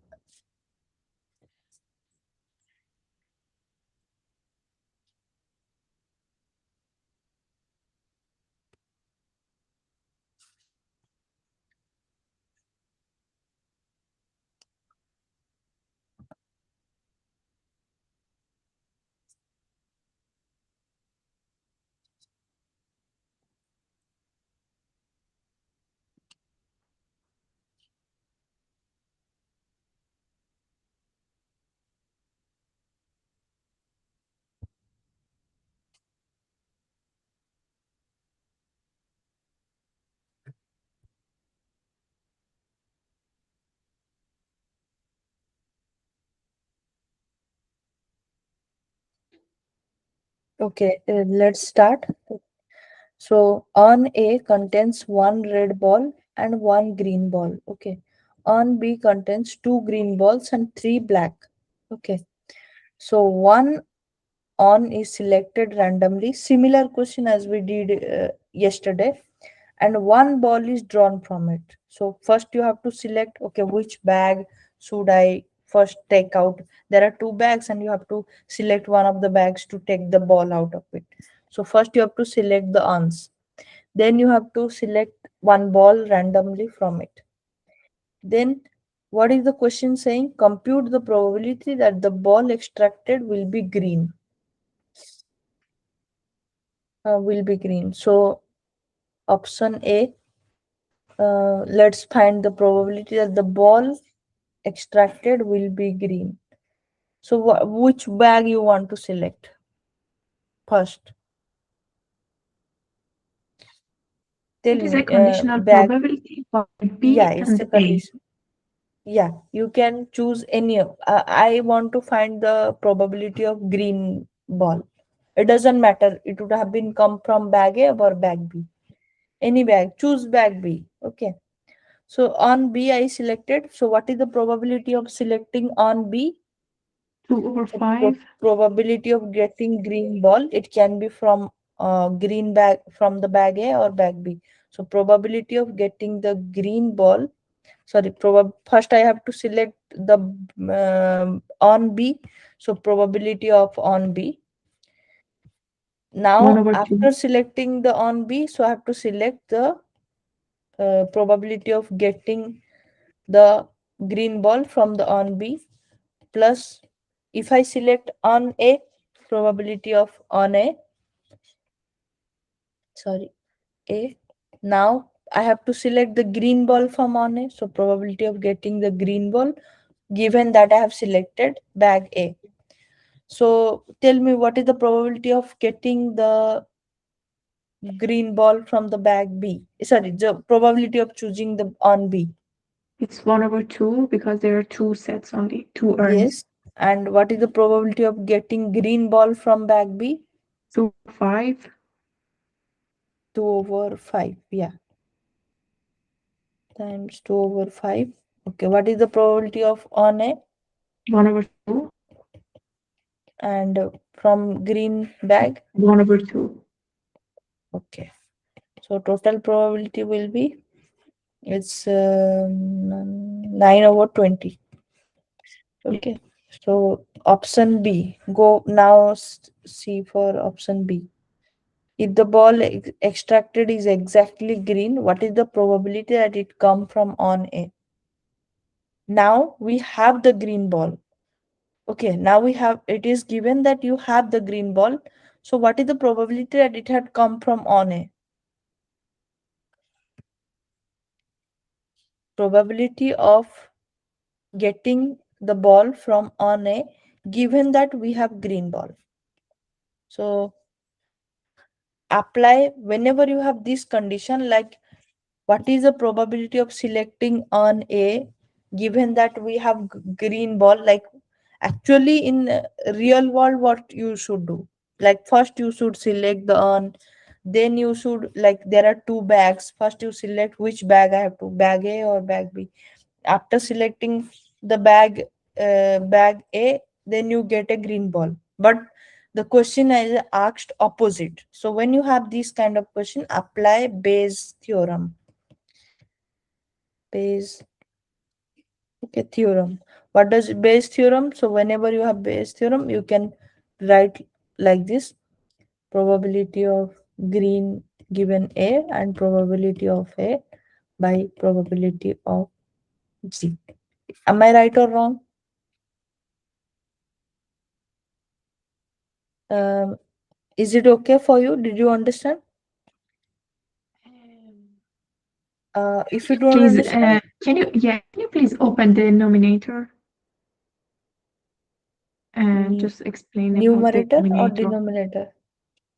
Okay, let's start. So on A contains one red ball and one green ball. Okay. On B contains two green balls and three black. Okay. So one on is selected randomly. Similar question as we did yesterday. And one ball is drawn from it. So first you have to select, okay, which bag should I first take out? There are two bags and you have to select one of the bags to take the ball out of it. So first you have to select the ons. Then you have to select one ball randomly from it. Then what is the question saying? Compute the probability that the ball extracted will be green. Will be green. So option A, let's find the probability that the ball extracted will be green. So which bag you want to select first? Tell It is a me, conditional bag. probability for Yeah, B it's and a A. condition. Yeah, you can choose any. I want to find the probability of green ball. It doesn't matter. It would have been come from bag A or bag B. Any bag. Choose bag B. Okay. So on B I selected. So what is the probability of selecting on B? 2 over So 5. probability of getting green ball. It can be from green bag from the bag A or bag B. So probability of getting the green ball, sorry, first I have to select the on B. So probability of on B. 1 Now over 2. after selecting the on B, so I have to select the probability of getting the green ball from the on B, plus if I select on A, probability of on A, sorry, A. Now I have to select the green ball from on A, so probability of getting the green ball given that I have selected bag A. So tell me what is the probability of getting the green ball from the bag B? Sorry, the probability of choosing the on B. It's 1 over 2 because there are two sets only, two urns. Yes. And what is the probability of getting green ball from bag B? 2 over 5. 2 over 5. Yeah. Times 2 over 5. Okay. What is the probability of on A? 1 over 2. And from green bag? 1 over 2. Okay. So total probability will be, it's 9 over 20. Okay. So option B. Go now, see for option B. If the ball extracted is exactly green, what is the probability that it come from on A? Now we have the green ball. Okay, now we have, it is given that you have the green ball. So what is the probability that it had come from on A? Probability of getting the ball from on A, given that we have green ball. So apply whenever you have this condition, like what is the probability of selecting on A given that we have green ball. Like actually in real world, what you should do, like first you should select the on, then you should, like there are two bags, first you select which bag I have to, bag A or bag B. After selecting the bag A, then you get a green ball. But the question is asked opposite. So when you have this kind of question, apply Bayes theorem. Bayes, okay, theorem. What does Bayes theorem? So whenever you have Bayes theorem, you can write like this: probability of green given A and probability of A by probability of G. Am I right or wrong? Um, is it okay for you? Did you understand? Um, If you don't Please, understand, can you please open the nominator and mm, just explain about the numerator or nominator? denominator?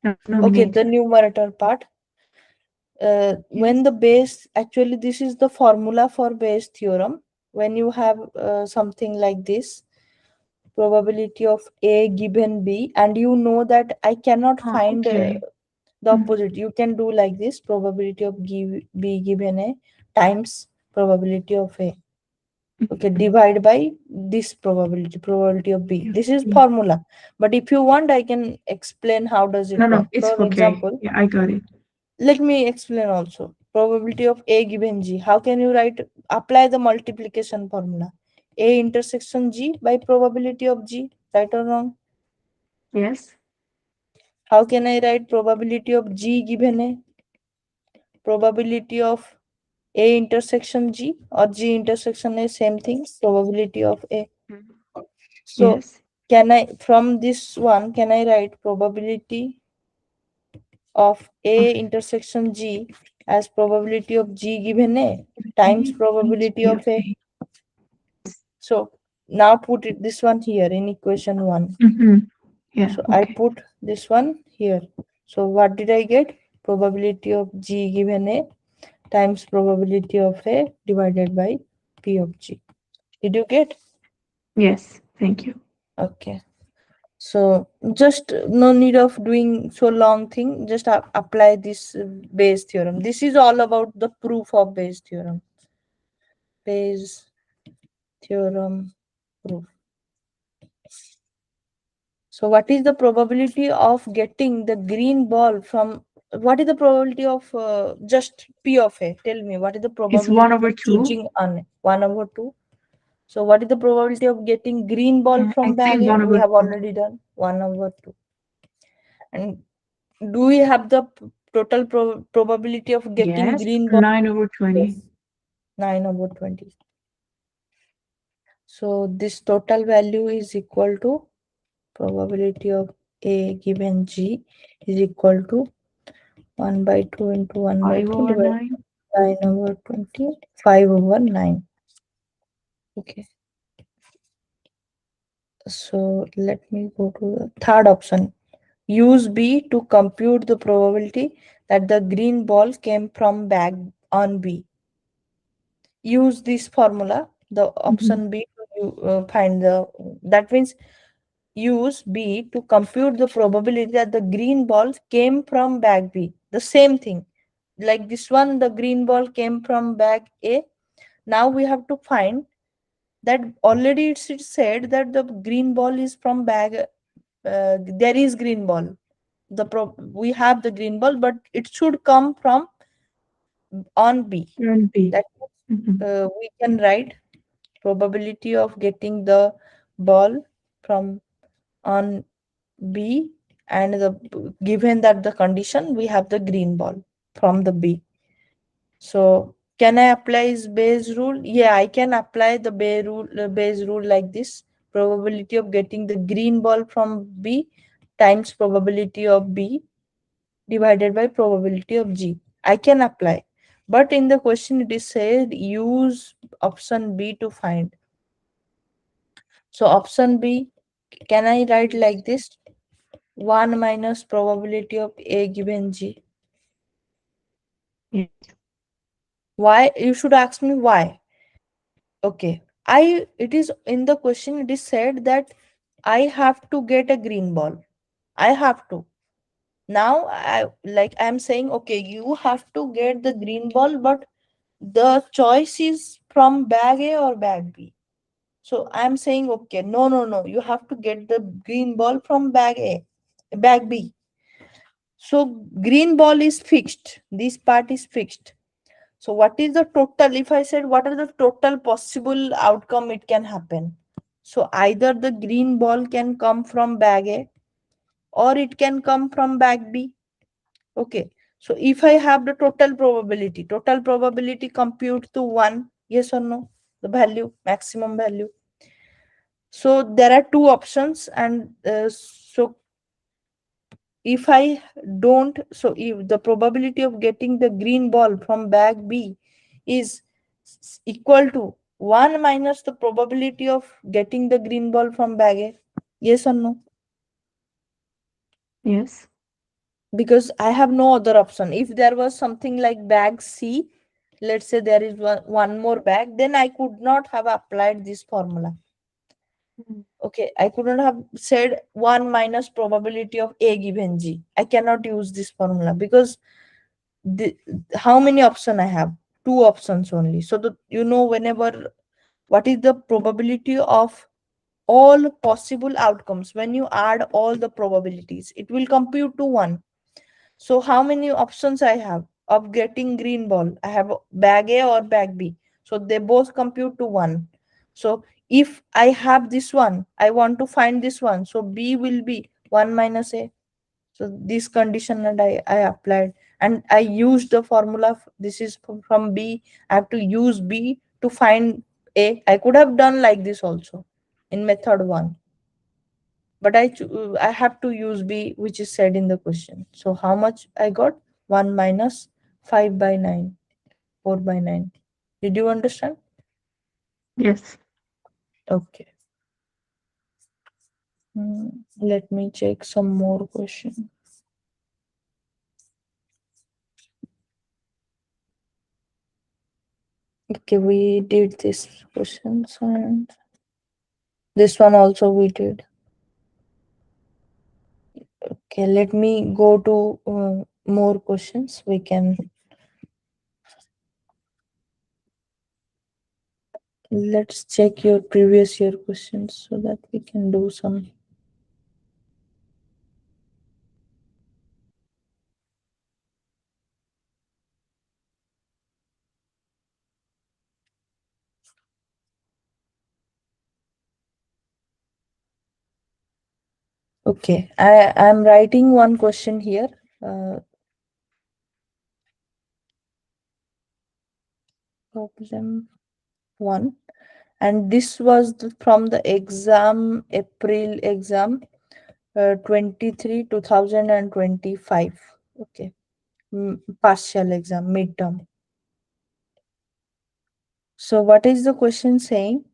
No, Okay, the nominator. numerator part. When Yes. the Bayes, actually this is the formula for Bayes theorem. When you have something like this, probability of A given B, and you know that I cannot Oh, find okay. the Mm, opposite, you can do like this: probability of B given A times probability of A, okay, mhm. divide by this probability of B. Yes. This is Mm. formula, but if you want I can explain how does it No, work. no, it's For okay. example, Yeah, I got it. let me explain also. Probability of A given G. How can you write? Apply the multiplication formula. A intersection G by probability of G. Right or wrong? Yes. How can I write probability of G given A? Probability of A intersection G or G intersection A, same thing. Probability of A. Mm. So Yes. can I, from this one, can I write probability of A Of intersection G as probability of G given A times A times probability P of of A? A. So now put it this one here in equation 1. Mm-hmm. Yeah, So I okay. put this one here. So what did I get? Probability of G given A times probability of A divided by P of G. Did you get? Yes, thank you. Okay. So just no need of doing so long thing. Just apply this Bayes theorem. This is all about the proof of Bayes theorem. Bayes theorem proof. So what is the probability of getting the green ball from, what is the probability of just P of A? Tell me, what is the It's 1 probability over of 2. choosing on 1 over 2? So what is the probability of getting green ball I from bag think A? 1 We over have 2. already done 1 over 2. And do we have the total probability of getting Yes, green ball? 9 over 20. Yes, 9 over 20. So this total value is equal to probability of A given G is equal to 1 by 2 into 1 by 5 2 over divided 9. by 9 over 20, 5 over 9. Okay, so let me go to the third option. Use B to compute the probability that the green ball came from bag on B. Use this formula, the Mhm. option B, to find the, that means use B to compute the probability that the green ball came from bag B. The same thing. Like this one, the green ball came from bag A. Now we have to find that already it's said that the green ball is from bag. There is green ball. We have the green ball, but it should come from on B. And B. That Mhm. we can write probability of getting the ball from on B, and the given that the condition we have the green ball from the B. So can I apply his Bayes rule? Yeah, I can apply the Bayes rule like this: probability of getting the green ball from B times probability of B divided by probability of G. I can apply, but in the question it is said use option B to find. So option B, can I write like this? 1 minus probability of A given G. Yes. Why? You should ask me why. Okay. It is in the question, it is said that I have to get a green ball. I have to. Now I'm saying, okay, you have to get the green ball, but the choice is from bag A or bag B. So I'm saying, okay, no, no, no, you have to get the green ball from bag A, bag B. So green ball is fixed. This part is fixed. So what is the total? If I said what are the total possible outcome it can happen? So either the green ball can come from bag A or it can come from bag B. Okay. So if I have the total probability compute to 1, yes or no? The value, maximum value. So there are two options, and so if I don't, so if the probability of getting the green ball from bag B is equal to 1 minus the probability of getting the green ball from bag A, yes or no? Yes. Because I have no other option. If there was something like bag C, let's say there is one more bag, then I could not have applied this formula. Mm. Okay, I couldn't have said 1 minus probability of A given G. I cannot use this formula because the, how many options I have? Two options only. So the, whenever what is the probability of all possible outcomes when you add all the probabilities, it will compute to 1. So how many options I have of getting green ball? I have bag A or bag B. So they both compute to 1. So if I have this one, I want to find this one. So B will be 1 minus A. So this condition and I applied, and I used the formula. This is from B. I have to use B to find A. I could have done like this also in method 1, but I have to use B, which is said in the question. So how much I got? 1 minus 5 by 9, 4 by 9. Did you understand? Yes. Okay. Let me check some more question. Okay, we did this questions, and this one also we did. Okay, let me go to more questions. We can, let's check your previous year questions so that we can do some. Okay, I'm writing one question here. Problem 1, and this was from the exam, April exam, 23 2025. Okay. Partial exam, midterm. So what is the question saying?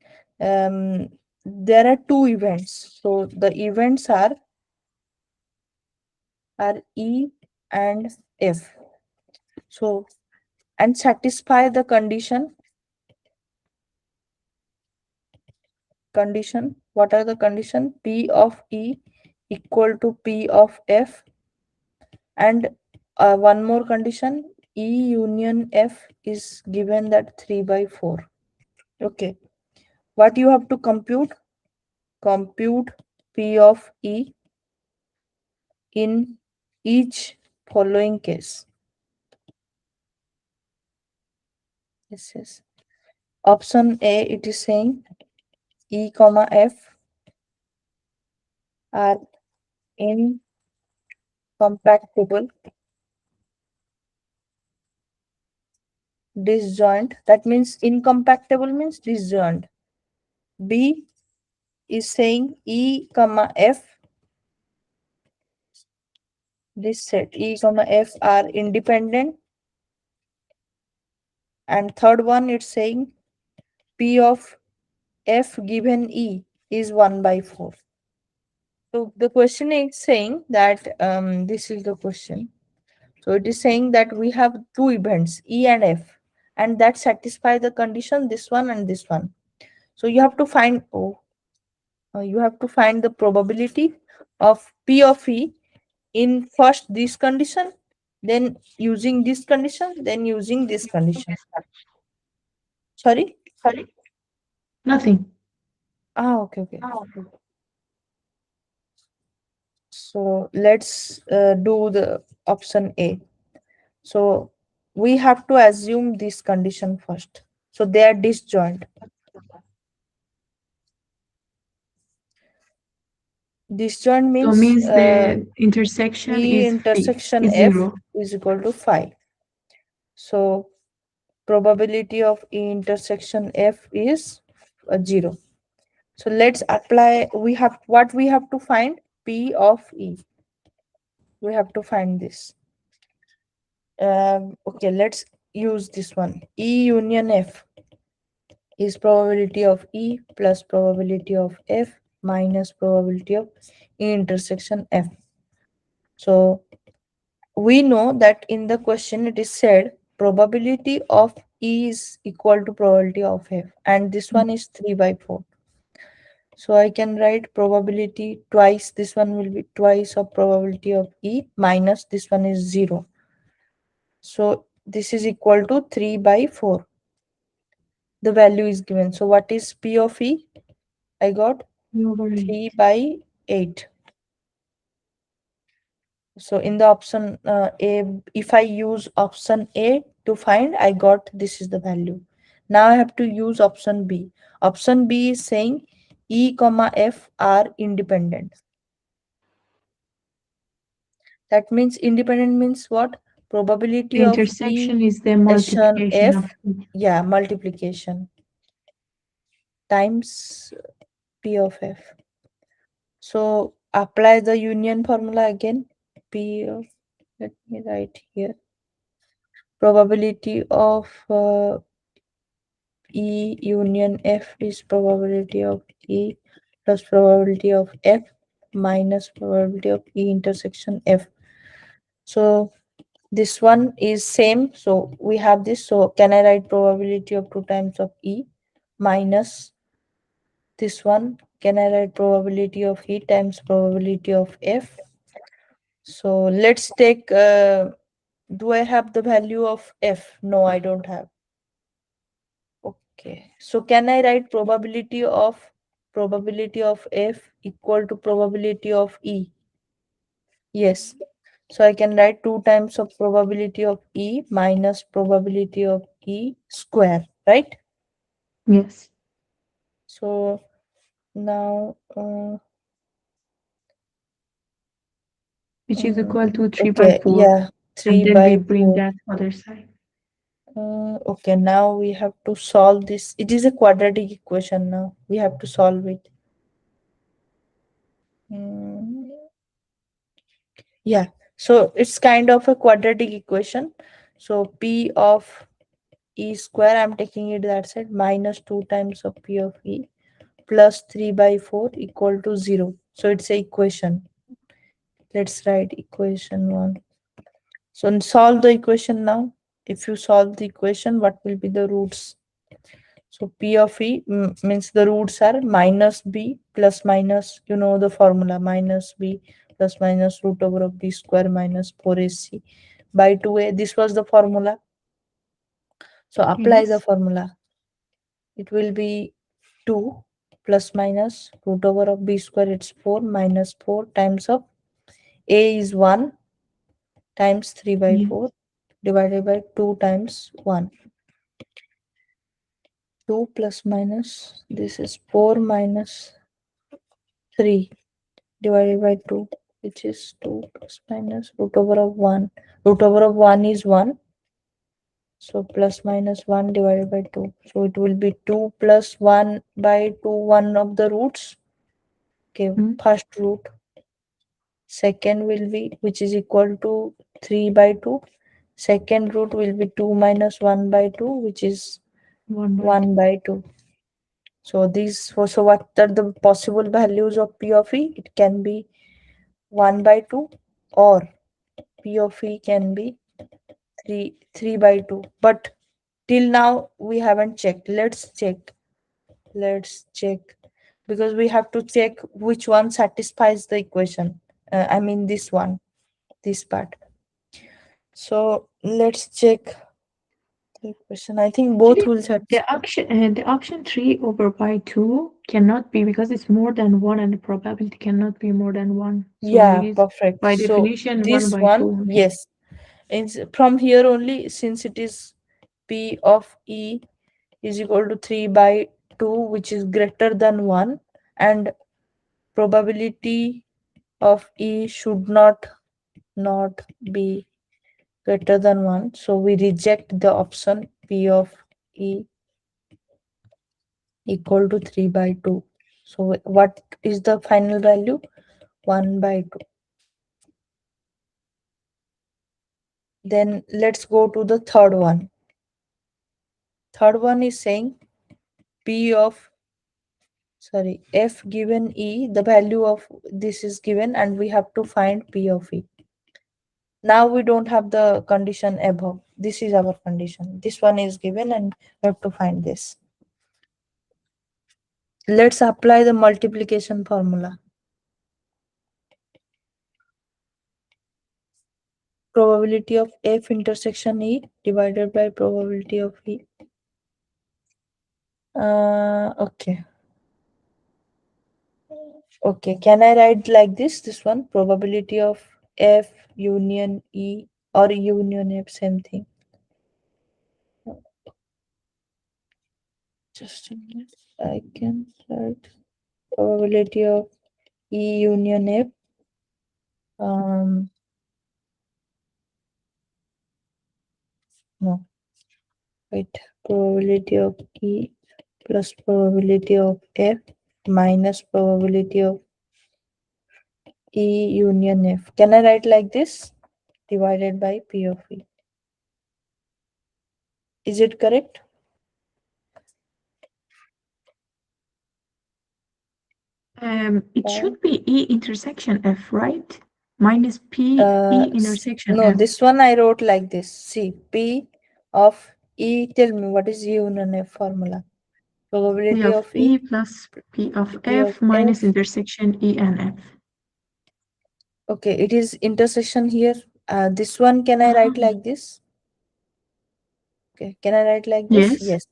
There are two events. So the events are E and F. So, and satisfy the condition. What are the condition? P of E equal to P of F, and one more condition, E union F is given that 3 by 4. Okay. What you have to compute? Compute P of E in each following case. Yes, yes. Option A, it is saying E comma F are incompatible, disjoint. That means incompatible means disjoint. B is saying E comma F, this set E comma F are independent. And third one, it's saying P of F given E is 1 by 4. So the question is saying that this is the question. So it is saying that we have two events E and F, and that satisfy the condition this one and this one. So you have to find you have to find the probability of P of E in first this condition, then using this condition, then using this condition. Sorry. Nothing. Okay, okay. So let's do the option A. So we have to assume this condition first. So they are disjoint. Disjoint So means means the intersection E is intersection is F 0. is equal to phi. So probability of E intersection F is 0. So let's apply. We have what we have to find P of E. We have to find this. Okay, let's use this one. E union F is probability of E plus probability of F minus probability of E intersection F. So we know that in the question it is said probability of E is equal to probability of F, and this one is 3 by 4. So I can write probability twice, this one will be twice of probability of E minus this one is 0. So this is equal to 3 by 4. The value is given. So what is P of E? I got Over 3 8. by 8. So in the option A, if I use option A to find, I got this is the value. Now I have to use option B. Option B is saying E comma F are independent. That means independent means what? Probability The of E intersection is the intersection multiplication of F, yeah, multiplication times P of F. So apply the union formula again. P of, let me write here. Probability of E union F is probability of E plus probability of F minus probability of E intersection F. So this one is same. So we have this. So can I write probability of 2 times of E minus this one? Can I write probability of E times probability of F? So let's take, do I have the value of F? No, I don't have. Okay. So can I write probability of F equal to probability of E? Yes. So I can write 2 times of probability of E minus probability of E square, right? yes, So now which is equal to 3 by okay, 4. yeah, 3 And then we by bring 4. that other side. Okay, now we have to solve this. It is a quadratic equation now. We have to solve it. Mm, yeah, so it's kind of a quadratic equation. So P of E square, I'm taking it that side, minus 2 times of P of E plus 3 by 4 equal to 0. So it's a equation. Let's write equation 1. So solve the equation now. If you solve the equation, what will be the roots? So P of E means the roots are minus B plus minus, you know the formula, minus B plus minus root over of B square minus 4AC by 2A. This was the formula. So apply the Yes. formula. It will be 2 plus minus root over of B square, it's 4 minus 4 times of A is 1 times 3 by Yes. 4 divided by 2 times 1. 2 plus minus, this is 4 minus 3 divided by 2, which is 2 plus minus root over of 1. Root over of 1 is 1. So plus minus 1 divided by 2. So it will be 2 plus 1 by 2, one of the roots. Okay, first root. Second will be, which is equal to 3 by 2. Second root will be 2 minus 1 by 2, which is 1 by 2. 1 by 2. So so what are the possible values of P of E? It can be 1 by 2, or P of E can be 3 by 2. But till now we haven't checked. Let's check because we have to check which one satisfies the equation. I mean this one, this part. So let's check the equation. I think both Actually, will satisfy. the option 3 over by 2 cannot be because it's more than 1 and the probability cannot be more than 1. So it Yeah, is perfect. by So definition 1 this by 2 one, only. yes. It's from here only, since it is P of E is equal to 3 by 2, which is greater than 1, and probability of E should not be greater than 1. So we reject the option P of E equal to 3 by 2. So what is the final value? 1 by 2. Then let's go to the third one. Third one is saying P of, sorry, F given E, the value of this is given and we have to find P of E. Now we don't have the condition above. This is our condition. This one is given and we have to find this. Let's apply the multiplication formula. Probability of F intersection E divided by probability of E. Okay. Okay, can I write like this? This one, probability of F union E or union F, same thing. Just a minute. I can write probability of E union F. No, wait. Probability of E plus probability of F minus probability of E union F. Can I write like this? Divided by P of E. Is it correct? It should be E intersection F, right? Minus P E intersection No, F. this one I wrote like this. See, P of E. Tell me what is union F formula? P Probability of of E, E plus P of P of F minus F. intersection E and F. Okay, it is intersection here. This one can I write Ah, like this? Okay, can I write like this? yes. Yes.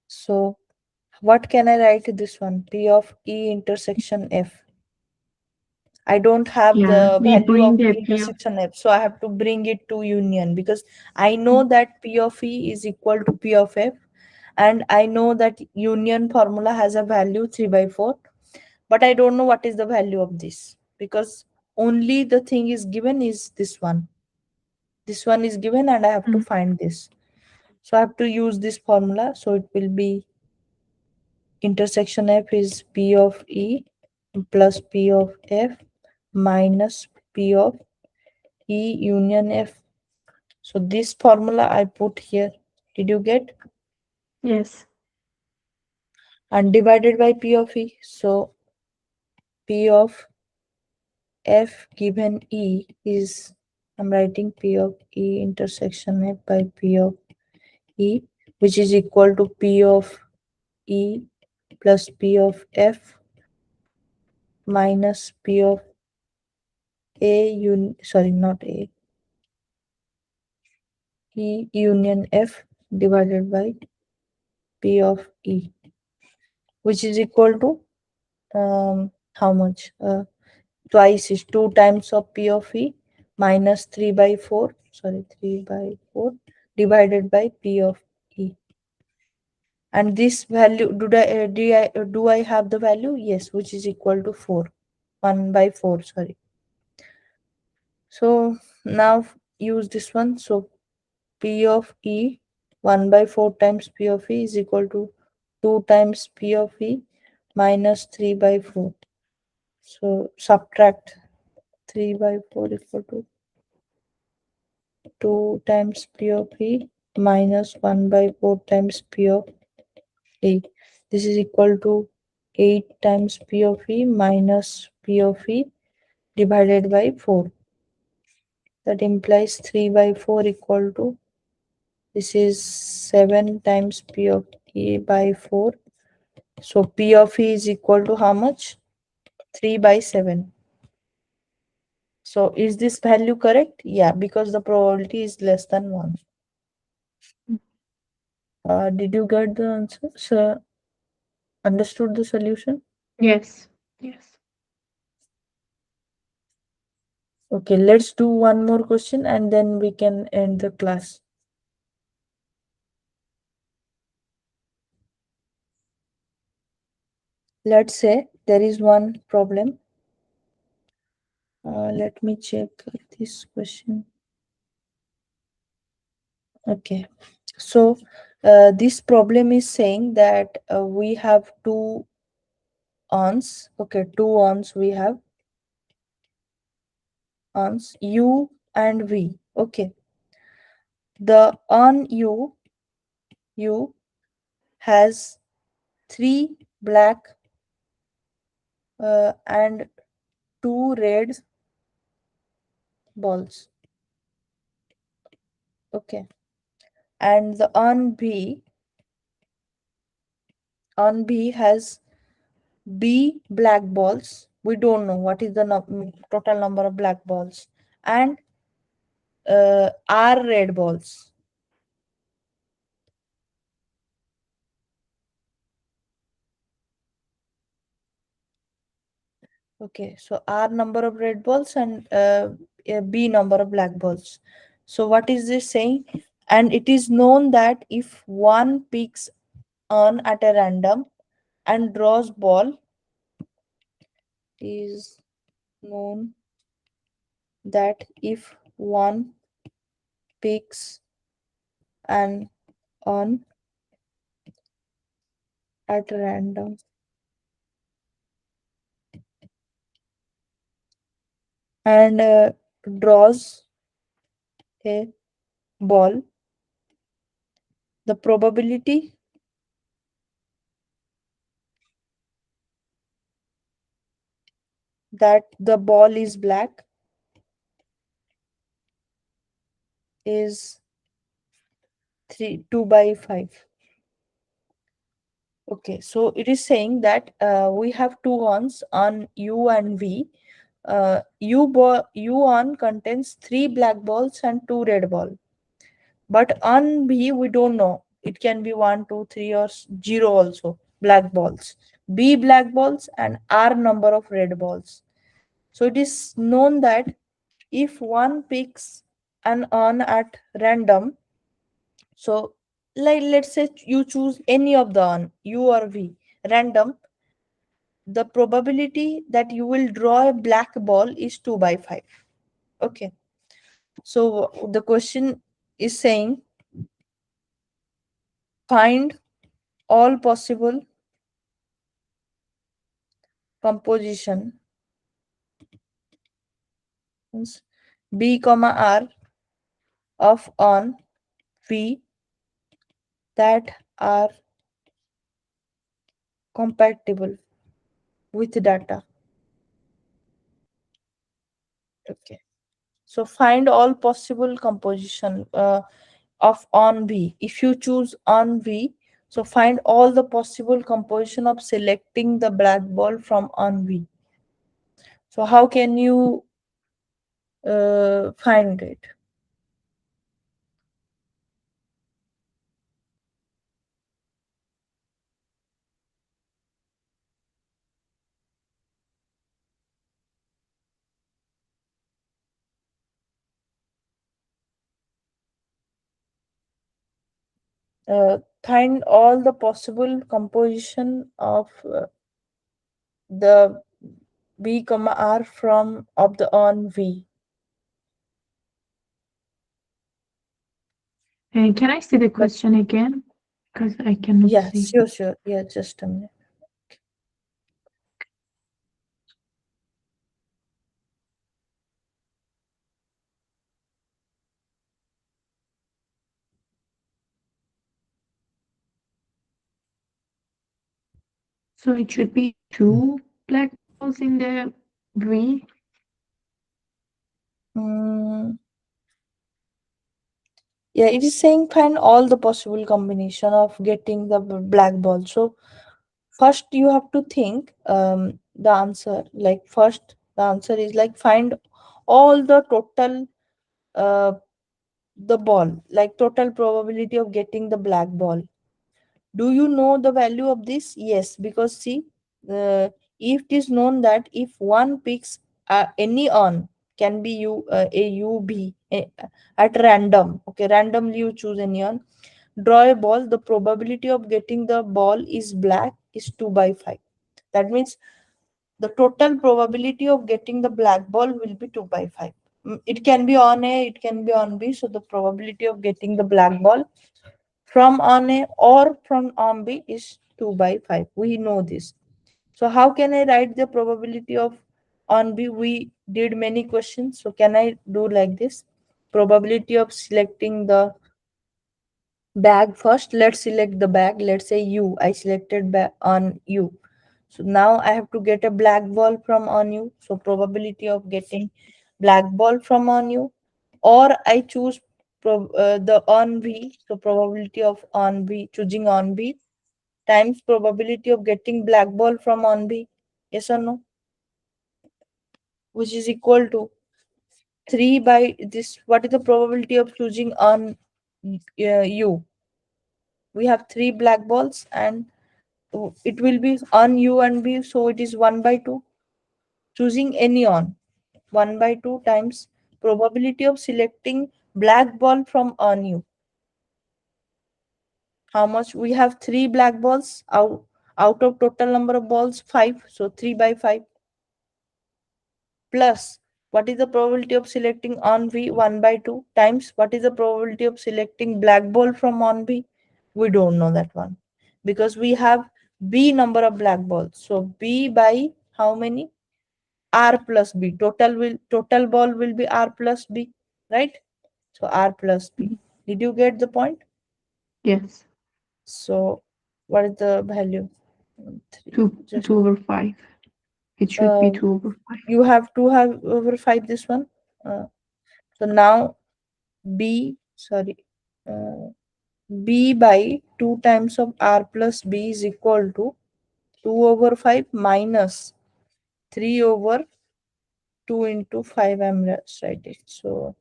So what can I write this one? P of E intersection F. I don't have Yeah, the we value bring of the E P of intersection F, so I have to bring it to union because I know that P of E is equal to P of F, and I know that union formula has a value 3 by 4, but I don't know what is the value of this because only the thing is given is this one. This one is given and I have to find this. So I have to use this formula. So it will be intersection F is P of E plus P of F minus P of E union F. So this formula I put here. Did you get? yes. And divided by P of E. So P of F given E is, I'm writing P of E intersection F by P of E, which is equal to P of E plus P of F minus P of sorry, not A, E union F divided by P of E, which is equal to how much? Twice is 2 times of P of E minus 3 by 4, sorry, 3 by 4 divided by P of E. And this value, do I have the value? Yes, which is equal to 4. 1 by 4, sorry. So now use this one. So P of E 1 by 4 times P of E is equal to 2 times P of E minus 3 by 4. So subtract 3 by 4 equal to 2 times P of E minus 1 by 4 times P of 8. This is equal to 8 times P of E minus P of E divided by 4. That implies 3 by 4 equal to, this is 7 times P of E by 4. So P of E is equal to how much? 3 by 7. So is this value correct? Yeah, because the probability is less than 1. Did you get the answer? So, understood the solution? Yes. Yes. Okay, let's do one more question and then we can end the class. Let's say there is one problem. Let me check this question. Okay, so this problem is saying that we have two ons. Okay, two ons we have, ons U and V. Okay, the on U has three black and two red balls. Okay, and the on B has B black balls. We don't know what is the total number of black balls, and R red balls. Okay, so R number of red balls and B number of black balls. So what is this saying? And it is known that if one picks on at a random and draws ball, is known that if one picks an on at random and draws a ball, the probability that the ball is black is 2 by 5. Okay, so it is saying that we have two ons on U and V. U on contains 3 black balls and 2 red ball. But on B, we don't know. It can be 1, 2, 3, or 0 also, black balls. B black balls and R number of red balls. So it is known that if one picks an on at random, so like let's say you choose any of the on, U or V, random, the probability that you will draw a black ball is 2 by 5. Okay, so the question is saying find all possible composition B comma R of on V that are compatible with data. Okay, so find all possible composition of on V. If you choose on V, so find all the possible composition of selecting the black ball from on V. So how can you find it? Find all the possible composition of the B comma R from of the on V. Can I see the question again? Because I cannot Yeah, see. sure. Yeah, just a minute. So it should be two black balls in the V. Mm, yeah, it is saying find all the possible combination of getting the black ball. So first you have to think the answer. Like first the answer is like find all the total uh, the ball, like total probability of getting the black ball. Do you know the value of this? Yes, because see, if it is known that if one picks any on can be a u b at random, okay, randomly you choose any on, draw a ball, the probability of getting the ball is black is 2 by 5. That means the total probability of getting the black ball will be 2 by 5. It can be on A, it can be on B. So the probability of getting the black ball from on A or from on B is 2 by 5. We know this. So how can I write the probability of on B? We did many questions. So can I do like this? Probability of selecting the bag first. Let's select the bag. Let's say U. I selected on U. So now I have to get a black ball from on U. So probability of getting black ball from on U, or I choose the on B. So probability of on B, choosing on B times probability of getting black ball from on B. Yes or no? Which is equal to 3 by this. What is the probability of choosing on U? We have three black balls and it will be on U and B. So it is 1 by 2. Choosing any on 1 by 2 times probability of selecting black ball from on U. How much? We have three black balls out of total number of balls 5. So 3 by 5 plus what is the probability of selecting on V 1 by 2 times what is the probability of selecting black ball from on B? We don't know that one because we have B number of black balls. So B by how many? R plus B. Total ball will be R plus B, right? So R plus B. Mhm. Did you get the point? Yes, So what is the value? Three. two Just 2/5. It should be uh, 2/5. you have to have over five this one. Uh, so now B, sorry, uh, B by 2 times of R plus B is equal to 2 over 5 minus 3 over 2 into 5. I'm writing. So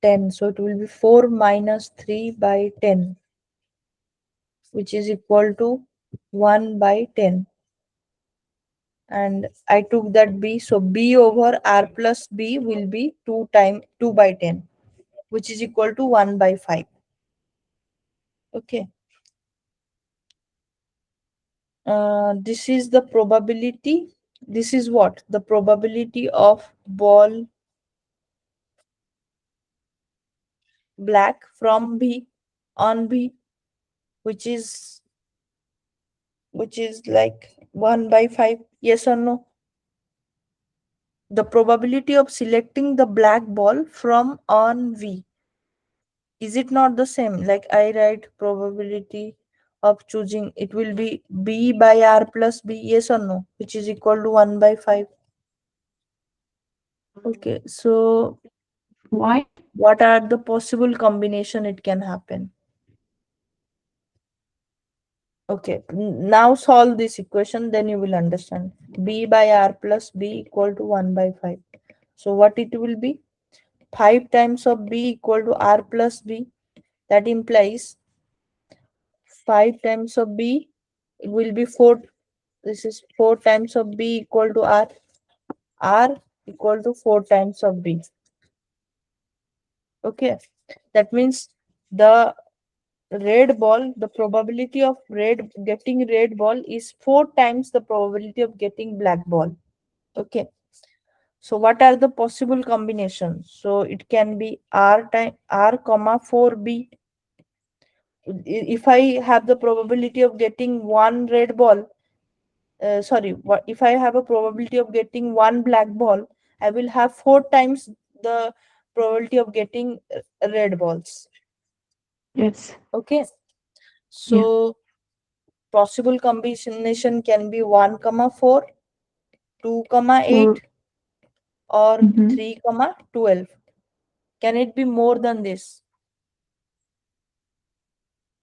10. So it will be 4 minus 3 by 10, which is equal to 1 by 10. And I took that B. So B over R plus B will be 2 by 10, which is equal to 1 by 5. Okay. This is the probability. This is what? The probability of ball black from B on B, which is like 1 by 5. Yes or no? The probability of selecting the black ball from on V. Is it not the same? Like I write probability of choosing, it will be B by R plus B. Yes or no? Which is equal to 1 by 5. Okay, so Why? what are the possible combination it can happen? Okay, now solve this equation, then you will understand. B by R plus B equal to 1 by 5. So what it will be? 5 times of B equal to R plus B. That implies 5 times of B will be 4. This is 4 times of B equal to R. R equal to 4 times of B. Okay, that means the red ball, the probability of getting red ball is 4 times the probability of getting black ball. Okay, so what are the possible combinations? So it can be R time R comma 4B. If I have the probability of getting one red ball, sorry, what if I have a probability of getting one black ball, I will have 4 times the probability of getting red balls. Yes. Okay, Yeah. so possible combination can be 1 comma 4, 2 comma Or 8, or mhm. 3 comma 12. Can it be more than this?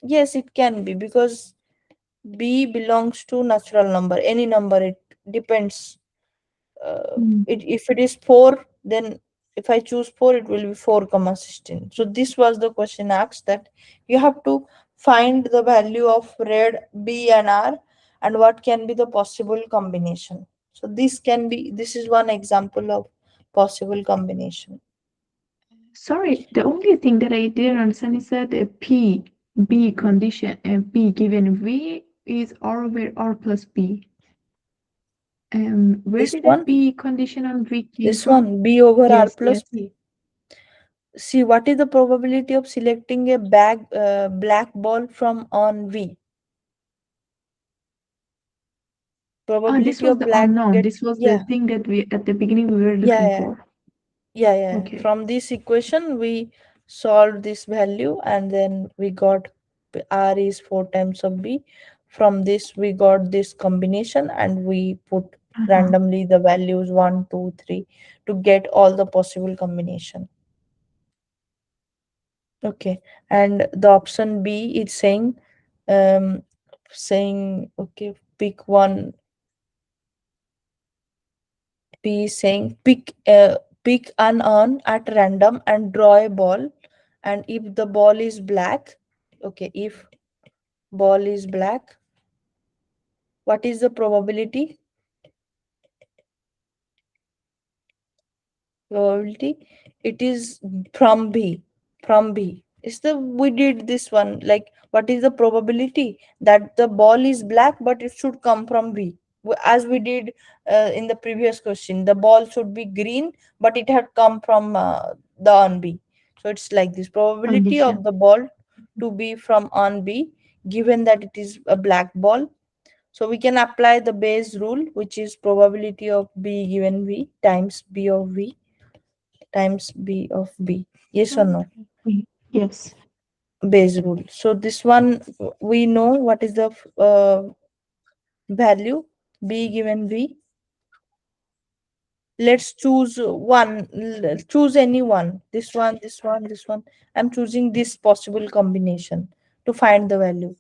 Yes, it can be, because b belongs to natural number, any number. It depends. Mm. If it is 4, then if I choose 4, it will be 4 comma 16. So this was the question asked, that you have to find the value of red, b and r, and what can be the possible combination. So this is one example of possible combination. Sorry, the only thing that I didn't understand is that a P B condition P given V is R over R plus B. Where This did that one, B condition on V came this from? one, b over r Yes, plus yes. b. See, what is the probability of selecting a black ball from on V? Oh, this Probability was of the black unknown. get, This was the yeah, thing that we at the beginning we were yeah, looking yeah, for. yeah, yeah. Okay. From this equation, we solved this value, and then we got R is 4 times of B. From this, we got this combination, and we put Uh-huh. randomly the values 1, 2, 3 to get all the possible combination. Okay, and the option B is saying okay, pick one. B is saying pick an urn at random and draw a ball, and if the ball is black, okay, if ball is black, what is the probability? Probability, it is from B. From B. Is the we did this one, like what is the probability that the ball is black but it should come from B? As we did in the previous question, the ball should be green but it had come from the on B. So it's like this probability of Condition. the ball to be from on B, given that it is a black ball. So we can apply the Bayes rule, which is probability of B given V times B of V times B of B. Yes or no? Yes. Bayes rule. So this one, we know what is the value B given V. Let's choose one. Choose any one. This one, this one, this one. I'm choosing this possible combination to find the value.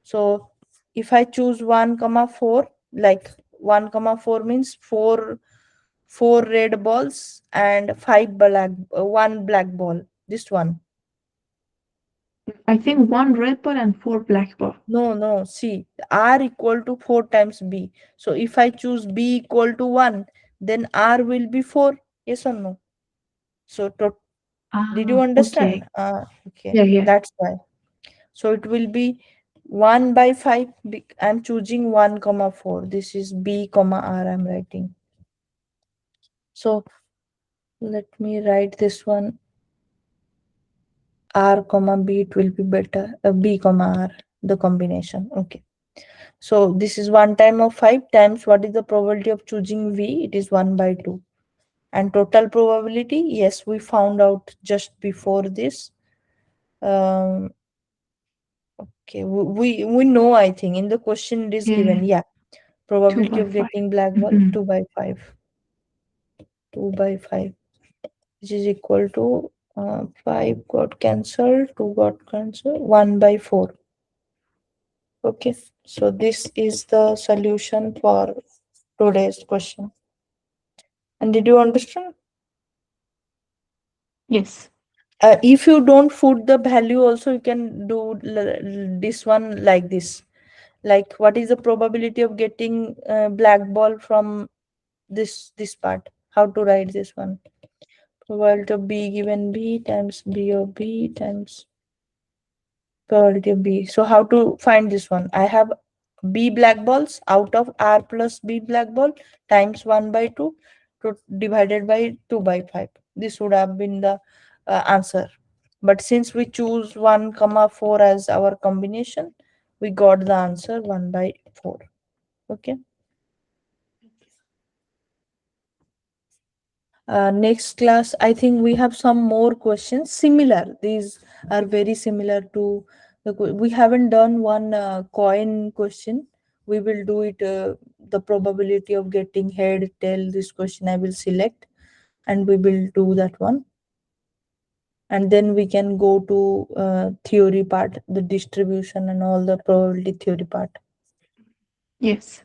So if I choose 1 comma 4, like 1 comma 4 means four red balls and one black ball. This one. I think one red ball and four black ball. No. See, R equal to 4 times B. So if I choose B equal to 1, then R will be 4. Yes or no? So did you Ah, understand? okay. Okay. Yeah, yeah. That's why. So it will be 1 by 5. I'm choosing 1 comma 4. This is B comma R I'm writing. So let me write this one. R comma B, it will be better. B comma R, the combination. Okay. So this is 1 time of 5 times what is the probability of choosing V? It is 1 by 2. And total probability, yes, we found out just before this. Okay, we know, I think in the question it is Yeah. given. Yeah, Two probability by of five. getting black ball Mm-hmm. 2 by 5. 2 by 5, which is equal to 5 got cancelled, 2 got cancelled, 1 by 4. Okay, so this is the solution for today's question. And did you understand? Yes. If you don't put the value also, you can do this one like this. Like what is the probability of getting black ball from this part? How to write this one? Probability of B given B times B of B times probability of B. So how to find this one? I have B black balls out of R plus B black ball times 1 by 2 divided by 2 by 5. This would have been the answer. But since we choose 1 comma 4 as our combination, we got the answer 1 by 4. Okay. Next class, I think we have some more questions similar. These are very similar to We haven't done one coin question. We will do it. The probability of getting head, tail. This question I will select, and we will do that one. And then we can go to theory part, the distribution and all the probability theory part. Yes.